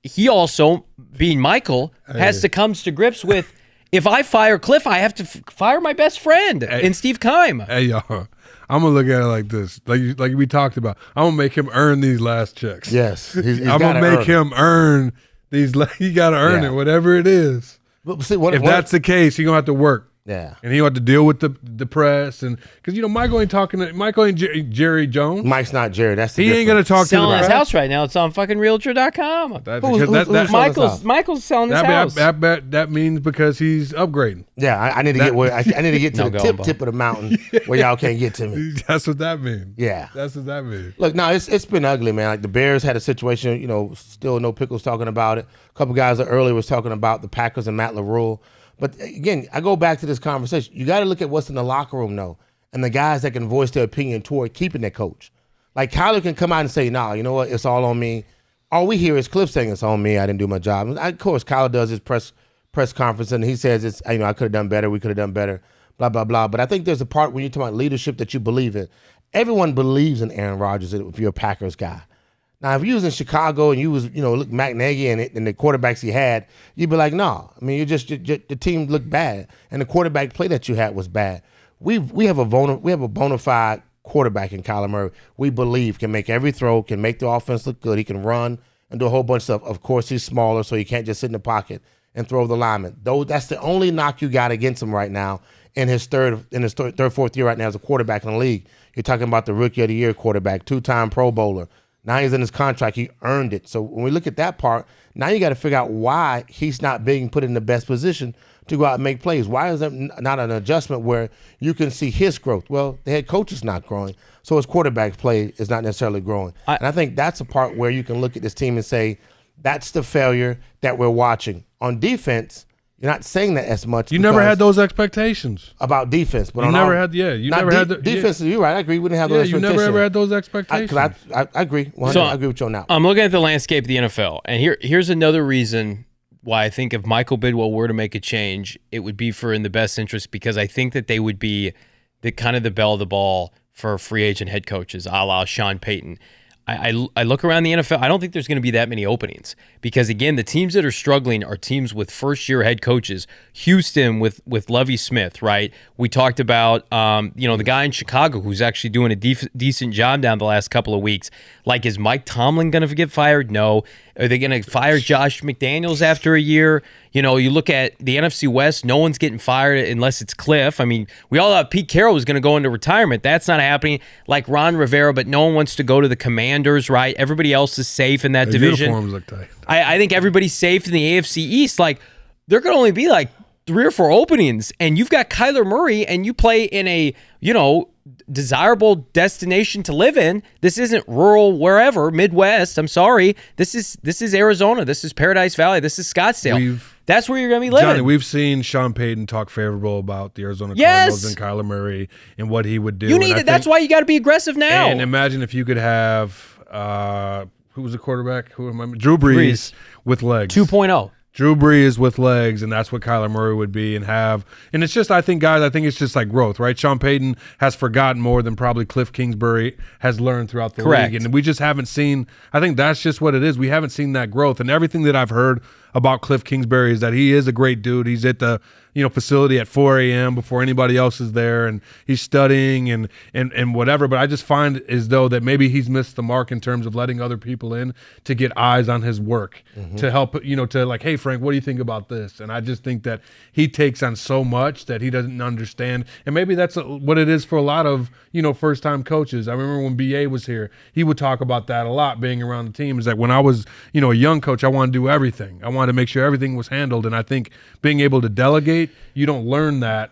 [SPEAKER 1] he also, being Michael, has to come to grips with, if I fire Kliff, I have to fire my best friend in Steve Keim.
[SPEAKER 2] Hey, y'all. I'm gonna look at it like this, like we talked about. I'm gonna make him earn these last checks.
[SPEAKER 3] Yes,
[SPEAKER 2] I'm gonna make him earn these. He got to earn it, whatever it is.
[SPEAKER 3] But see,
[SPEAKER 2] if that's the case, he's gonna have to work.
[SPEAKER 3] Yeah,
[SPEAKER 2] and he'll have to deal with the press, and because Michael ain't Jerry Jones.
[SPEAKER 3] Mike's not Jerry. That's the
[SPEAKER 2] he
[SPEAKER 3] difference.
[SPEAKER 2] ain't gonna talk
[SPEAKER 1] selling
[SPEAKER 2] to the
[SPEAKER 1] his
[SPEAKER 2] press.
[SPEAKER 1] house right now. It's on fucking Realtor.com. Michael's selling his house.
[SPEAKER 2] That means because he's upgrading.
[SPEAKER 3] Yeah, I need to get where I need to get to the tip of the mountain where y'all can't get to me.
[SPEAKER 2] That's what that means.
[SPEAKER 3] Yeah,
[SPEAKER 2] that's what that means.
[SPEAKER 3] Look, no, it's been ugly, man. Like, the Bears had a situation. Still no Pickles talking about it. A couple guys earlier was talking about the Packers and Matt LaRue. But again, I go back to this conversation. You got to look at what's in the locker room, though, and the guys that can voice their opinion toward keeping their coach. Like, Kyler can come out and say, "Nah, you know what? It's all on me." All we hear is Kliff saying it's on me. I didn't do my job. Of course, Kyler does his press conference and he says it's I could have done better. We could have done better. Blah blah blah. But I think there's a part when you're talking about leadership that you believe in. Everyone believes in Aaron Rodgers if you're a Packers guy. Now, if you was in Chicago and you was, look, Matt Nagy and the quarterbacks he had, you'd be like, no. I mean, the team looked bad, and the quarterback play that you had was bad. We have a bona fide quarterback in Kyler Murray. We believe can make every throw, can make the offense look good. He can run and do a whole bunch of stuff. Of course, he's smaller, so he can't just sit in the pocket and throw the lineman. Though that's the only knock you got against him right now in his third, fourth year right now as a quarterback in the league. You're talking about the Rookie of the Year quarterback, 2-time Pro Bowler. Now he's in his contract. He earned it. So when we look at that part, now you got to figure out why he's not being put in the best position to go out and make plays. Why is that not an adjustment where you can see his growth? Well, the head coach is not growing, so his quarterback play is not necessarily growing. And I think that's a part where you can look at this team and say, that's the failure that we're watching. On defense, you're not saying that as much.
[SPEAKER 2] You never had those expectations
[SPEAKER 3] about defense, but
[SPEAKER 2] you never had. Yeah, you never had the
[SPEAKER 3] defense. You're right. I agree. We didn't have those expectations.
[SPEAKER 2] You never ever had those expectations.
[SPEAKER 3] I agree.
[SPEAKER 1] So
[SPEAKER 3] I agree with you on that.
[SPEAKER 1] I'm looking at the landscape of the NFL, and here's another reason why I think if Michael Bidwell were to make a change, it would be in the best interest, because I think that they would be the belle of the ball for free agent head coaches, a la Sean Payton. I look around the NFL. I don't think there's going to be that many openings, because, again, the teams that are struggling are teams with first-year head coaches. Houston with Lovie Smith, right? We talked about the guy in Chicago who's actually doing a decent job down the last couple of weeks. Like, is Mike Tomlin going to get fired? No. Are they going to fire Josh McDaniels after a year? You know, you look at the NFC West, no one's getting fired unless it's Kliff. I mean, we all thought Pete Carroll was going to go into retirement. That's not happening. Like Ron Rivera, but no one wants to go to the Commanders, right? Everybody else is safe in that
[SPEAKER 2] The
[SPEAKER 1] division.
[SPEAKER 2] uniforms look tight.
[SPEAKER 1] I think everybody's safe in the AFC East. Like, there could only be like 3 or 4 openings, and you've got Kyler Murray, and you play in a, you know, desirable destination to live in. This isn't rural wherever, Midwest. I'm sorry. This is Arizona. This is Paradise Valley. This is Scottsdale. That's where you're going to be living.
[SPEAKER 2] Johnny, we've seen Sean Payton talk favorable about the Arizona
[SPEAKER 1] Yes.
[SPEAKER 2] Cardinals and Kyler Murray and what he would do.
[SPEAKER 1] You need it. That's why you got to be aggressive now.
[SPEAKER 2] And imagine if you could have who was the quarterback? Drew Brees with legs.
[SPEAKER 1] 2.0.
[SPEAKER 2] Drew Brees with legs, and that's what Kyler Murray would be and have. And it's just, I think it's just like growth, right? Sean Payton has forgotten more than probably Kliff Kingsbury has learned throughout the
[SPEAKER 1] Correct.
[SPEAKER 2] league. And we just haven't seen, I think that's just what it is. We haven't seen that growth. And everything that I've heard about Kliff Kingsbury is that he is a great dude. He's at the facility at 4 a.m. before anybody else is there, and he's studying and whatever. But I just find as though that maybe he's missed the mark in terms of letting other people in to get eyes on his work, to help, to like, hey, Frank, what do you think about this? And I just think that he takes on so much that he doesn't understand. And maybe that's what it is for a lot of, first-time coaches. I remember when BA was here, he would talk about that a lot, being around the team. Is that when I was, a young coach, I wanted to do everything. I wanted to make sure everything was handled. And I think being able to delegate, you don't learn that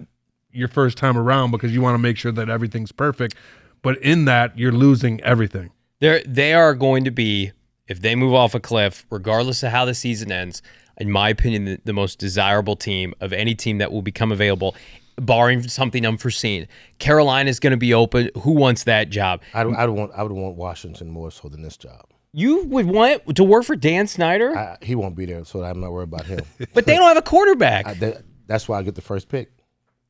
[SPEAKER 2] your first time around because you want to make sure that everything's perfect. But in that, you're losing everything.
[SPEAKER 1] They are going to be, if they move off a cliff, regardless of how the season ends, in my opinion, the most desirable team of any team that will become available, barring something unforeseen. Carolina's going to be open. Who wants that job?
[SPEAKER 3] I would want Washington more so than this job.
[SPEAKER 1] You would want to work for Dan Snyder?
[SPEAKER 3] He won't be there, so I'm not worried about him.
[SPEAKER 1] But they don't have a quarterback.
[SPEAKER 3] That's why I get the first pick.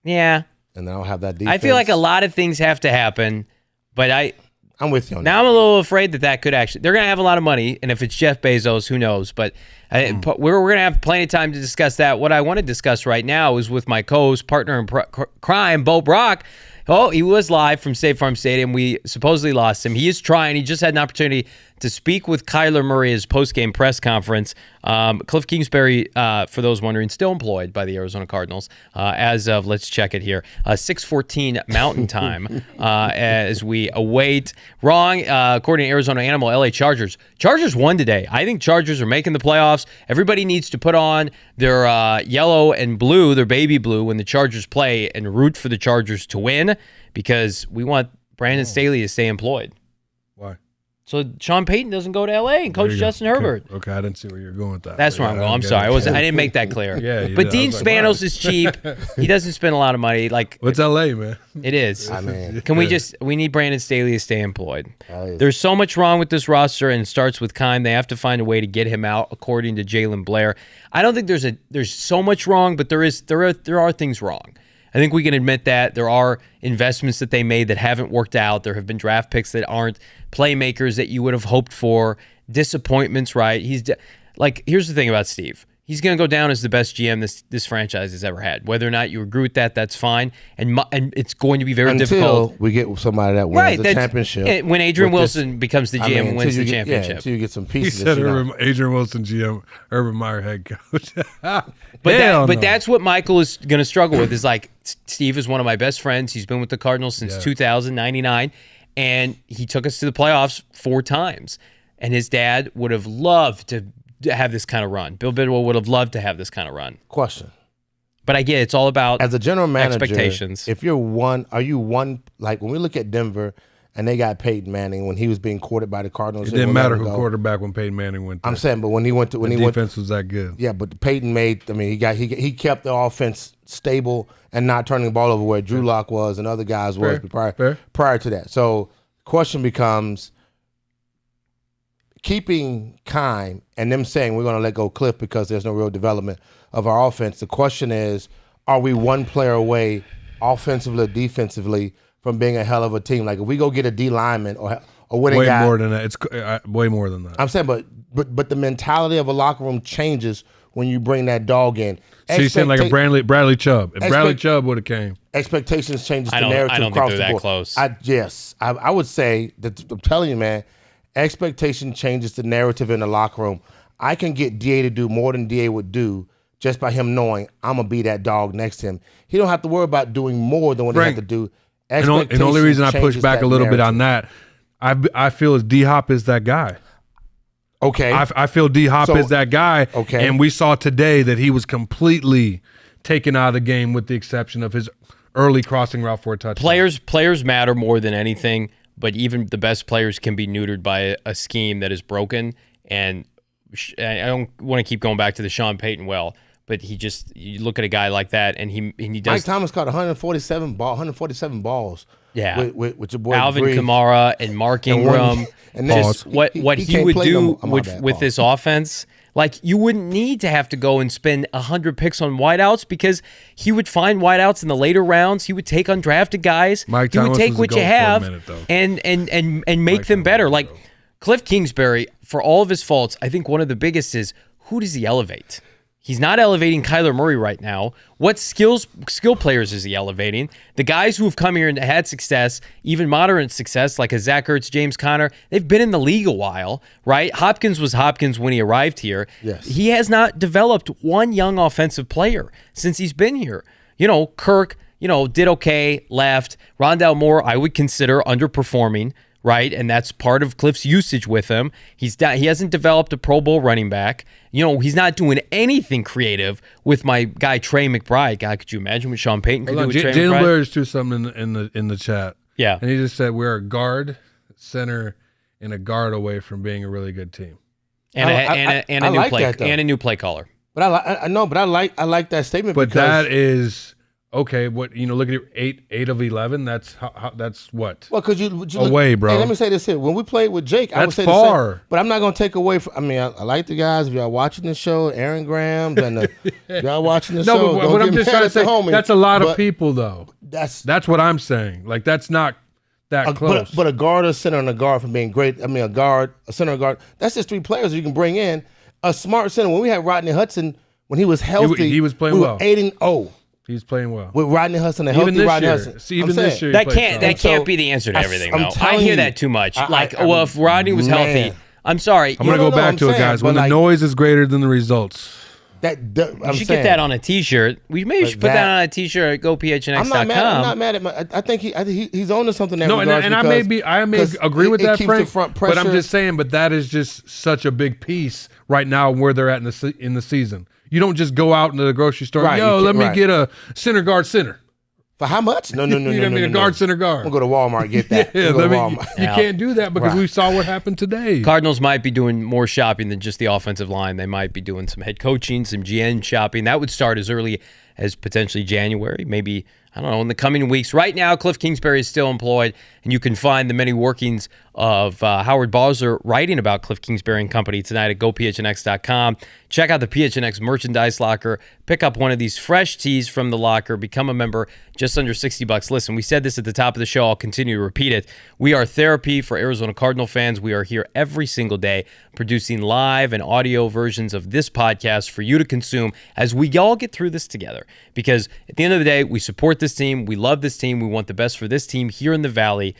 [SPEAKER 1] Yeah.
[SPEAKER 3] And then I'll have that defense.
[SPEAKER 1] I feel like a lot of things have to happen, but
[SPEAKER 3] I'm with you on
[SPEAKER 1] now
[SPEAKER 3] that.
[SPEAKER 1] I'm a little afraid that could actually – they're going to have a lot of money, and if it's Jeff Bezos, who knows. But we're going to have plenty of time to discuss that. What I want to discuss right now is with my co-host, partner in crime, Bo Brack. Oh, he was live from State Farm Stadium. We supposedly lost him. He is trying. He just had an opportunity to speak with Kyler Murray at his post-game press conference. Kliff Kingsbury, for those wondering, still employed by the Arizona Cardinals as of, let's check it here, 6:14 Mountain Time as we await. Wrong, according to Arizona Animal, LA Chargers. Chargers won today. I think Chargers are making the playoffs. Everybody needs to put on their yellow and blue, their baby blue, when the Chargers play and root for the Chargers to win because we want Brandon Staley to stay employed.
[SPEAKER 2] Why?
[SPEAKER 1] So Sean Payton doesn't go to L.A. and coach Justin Herbert.
[SPEAKER 2] Okay, I didn't see where you're going with that.
[SPEAKER 1] That's where I'm going. I'm sorry. I didn't make that clear.
[SPEAKER 2] Yeah,
[SPEAKER 1] but Dean Spanos is cheap. He doesn't spend a lot of money. Like
[SPEAKER 2] what's L.A., man?
[SPEAKER 1] It is.
[SPEAKER 3] I mean,
[SPEAKER 1] we need Brandon Staley to stay employed. There's so much wrong with this roster, and it starts with Kime. They have to find a way to get him out, according to Jalen Blair. I don't think there's so much wrong, but there are things wrong. I think we can admit that there are investments that they made that haven't worked out. There have been draft picks that aren't playmakers that you would have hoped for. Disappointments, right? Here's the thing about Steve. He's going to go down as the best GM this franchise has ever had. Whether or not you agree with that, that's fine. And it's going to be very difficult.
[SPEAKER 3] Until we get somebody that wins the championship.
[SPEAKER 1] When Adrian Wilson becomes the GM and wins the championship.
[SPEAKER 3] Yeah, until you get some pieces.
[SPEAKER 2] He said Adrian Wilson GM, Urban Meyer head coach.
[SPEAKER 1] But that's what Michael is going to struggle with is like, Steve is one of my best friends. He's been with the Cardinals since 2099, and he took us to the playoffs 4 times. And his dad would have loved to have this kind of run. Bill Bidwell would have loved to have this kind of run.
[SPEAKER 3] Question.
[SPEAKER 1] But I get it's all about
[SPEAKER 3] as a general manager,
[SPEAKER 1] expectations.
[SPEAKER 3] If you're are you one, like when we look at Denver and they got Peyton Manning when he was being courted by the Cardinals.
[SPEAKER 2] It didn't matter who quarterback when Peyton Manning went there.
[SPEAKER 3] I'm saying, but when he went to
[SPEAKER 2] the defense was that good.
[SPEAKER 3] Yeah, but Peyton he kept the offense stable and not turning the ball over where Drew Lock was and other guys was prior to that. So question becomes, keeping Kime and them saying we're going to let go Kliff because there's no real development of our offense. The question is, are we one player away offensively or defensively from being a hell of a team? Like if we go get a D lineman or winning guy.
[SPEAKER 2] Way more than that. It's way more than that.
[SPEAKER 3] I'm saying, but the mentality of a locker room changes when you bring that dog in.
[SPEAKER 2] So you're saying like a Bradley Chubb. If Bradley Chubb would have came.
[SPEAKER 3] Expectations changes the narrative
[SPEAKER 1] I don't
[SPEAKER 3] across
[SPEAKER 1] think they're
[SPEAKER 3] the board.
[SPEAKER 1] Close.
[SPEAKER 3] I would say that I'm telling you, man, expectation changes the narrative in the locker room. I can get DA to do more than DA would do just by him knowing I'm going to be that dog next to him. He don't have to worry about doing more than what he has to do.
[SPEAKER 2] And the only reason I push back a little bit on that, I feel as D-Hop is that guy.
[SPEAKER 3] Okay.
[SPEAKER 2] I feel D-Hop is that guy.
[SPEAKER 3] Okay.
[SPEAKER 2] And we saw today that he was completely taken out of the game with the exception of his early crossing route for a touchdown.
[SPEAKER 1] Players matter more than anything, but even the best players can be neutered by a scheme that is broken. And I don't want to keep going back to the Sean Payton but you look at a guy like that, and he does.
[SPEAKER 3] Mike Thomas caught 147 balls.
[SPEAKER 1] Yeah,
[SPEAKER 3] with your boy
[SPEAKER 1] Alvin
[SPEAKER 3] Bree.
[SPEAKER 1] Kamara and Mark Ingram.
[SPEAKER 3] And
[SPEAKER 1] just what he would do with this offense. Like, you wouldn't need to have to go and spend 100 picks on wideouts because he would find wideouts in the later rounds. He would take undrafted guys.
[SPEAKER 2] Mike
[SPEAKER 1] he would
[SPEAKER 2] Thomas
[SPEAKER 1] take
[SPEAKER 2] was
[SPEAKER 1] what
[SPEAKER 2] a
[SPEAKER 1] you
[SPEAKER 2] goat for a
[SPEAKER 1] have
[SPEAKER 2] minute, though.
[SPEAKER 1] and make them better. Like Kliff Kingsbury, for all of his faults, I think one of the biggest is, who does he elevate? He's not elevating Kyler Murray right now. What skill players is he elevating? The guys who have come here and had success, even moderate success, like a Zach Ertz, James Conner, they've been in the league a while, right? Hopkins was Hopkins when he arrived here.
[SPEAKER 3] Yes.
[SPEAKER 1] He has not developed one young offensive player since he's been here. Kirk, did okay, left. Rondale Moore, I would consider underperforming, right? And that's part of Kliff's usage with him. He hasn't developed a Pro Bowl running back. He's not doing anything creative with my guy Trey McBride. God, could you imagine what Sean Payton could do with Trey
[SPEAKER 2] Jalen
[SPEAKER 1] McBride?
[SPEAKER 2] Blair just something in the chat.
[SPEAKER 1] Yeah.
[SPEAKER 2] And he just said we're a guard, center, and a guard away from being a really good team.
[SPEAKER 1] And a new play caller.
[SPEAKER 3] But I like that statement.
[SPEAKER 2] But
[SPEAKER 3] because
[SPEAKER 2] that is okay. What look at it, 8 of 11. That's that's what.
[SPEAKER 3] Well, because you
[SPEAKER 2] away, bro.
[SPEAKER 3] Hey, let me say this here. When we played with Jake, I would say
[SPEAKER 2] far.
[SPEAKER 3] the same. But I'm not going to take away from. I mean, I like the guys. If y'all watching the show, Aaron Graham, and y'all watching the show.
[SPEAKER 2] No, but what I'm just trying to say, that's a lot of people, though.
[SPEAKER 3] That's
[SPEAKER 2] what I'm saying. Like, that's not that close.
[SPEAKER 3] But a guard, a center, and a guard from being great. I mean, a guard, a center, a guard. That's just 3 players you can bring in. A smart center. When we had Rodney Hudson, when he was healthy,
[SPEAKER 2] he was playing well.
[SPEAKER 3] 8-0.
[SPEAKER 2] He's playing well
[SPEAKER 3] with Rodney Hudson, a healthy Rodney Hudson.
[SPEAKER 2] Even this year,
[SPEAKER 1] that can't be the answer to everything. Though I hear that too much. If Rodney was healthy, I'm sorry.
[SPEAKER 2] I'm gonna go back to it, guys. When the noise is greater than the results.
[SPEAKER 1] You should get that on a T-shirt. We maybe should put that on a T-shirt at GoPHNX.com.
[SPEAKER 3] I'm not mad at. I think he's on to something.
[SPEAKER 2] No, and I may agree with that, Frank. But I'm just saying. But that is just such a big piece right now where they're at in the season. You don't just go out into the grocery store.
[SPEAKER 3] Right,
[SPEAKER 2] let me get a center guard center.
[SPEAKER 3] For how much? No.
[SPEAKER 2] You know what I mean? A guard center guard.
[SPEAKER 3] We'll go to Walmart and get that.
[SPEAKER 2] You can't do that because we saw what happened today.
[SPEAKER 1] Cardinals might be doing more shopping than just the offensive line. They might be doing some head coaching, some GM shopping. That would start as early as potentially January, maybe, I don't know, in the coming weeks. Right now, Kliff Kingsbury is still employed, and you can find the many workings of Howard Balzer writing about Kliff Kingsbury and Company tonight at GoPHNX.com. Check out the PHNX merchandise locker. Pick up one of these fresh tees from the locker. Become a member, just under $60. Listen, we said this at the top of the show. I'll continue to repeat it. We are therapy for Arizona Cardinal fans. We are here every single day producing live and audio versions of this podcast for you to consume as we all get through this together. Because at the end of the day, we support this team. We love this team. We want the best for this team here in the Valley.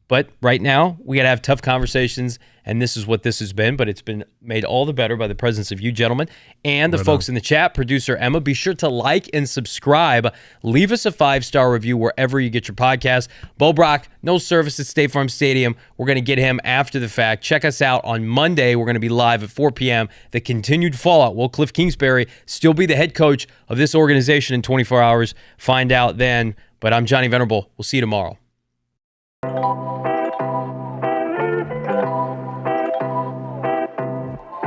[SPEAKER 1] But right now, we got to have tough conversations, and this is what this has been. But it's been made all the better by the presence of you gentlemen and the folks in the chat. Producer Emma, be sure to like and subscribe. Leave us a 5-star review wherever you get your podcast. Bo Brack, no service at State Farm Stadium. We're going to get him after the fact. Check us out on Monday. We're going to be live at 4 p.m. The continued fallout. Will Kliff Kingsbury still be the head coach of this organization in 24 hours? Find out then. But I'm Johnny Venerable. We'll see you tomorrow.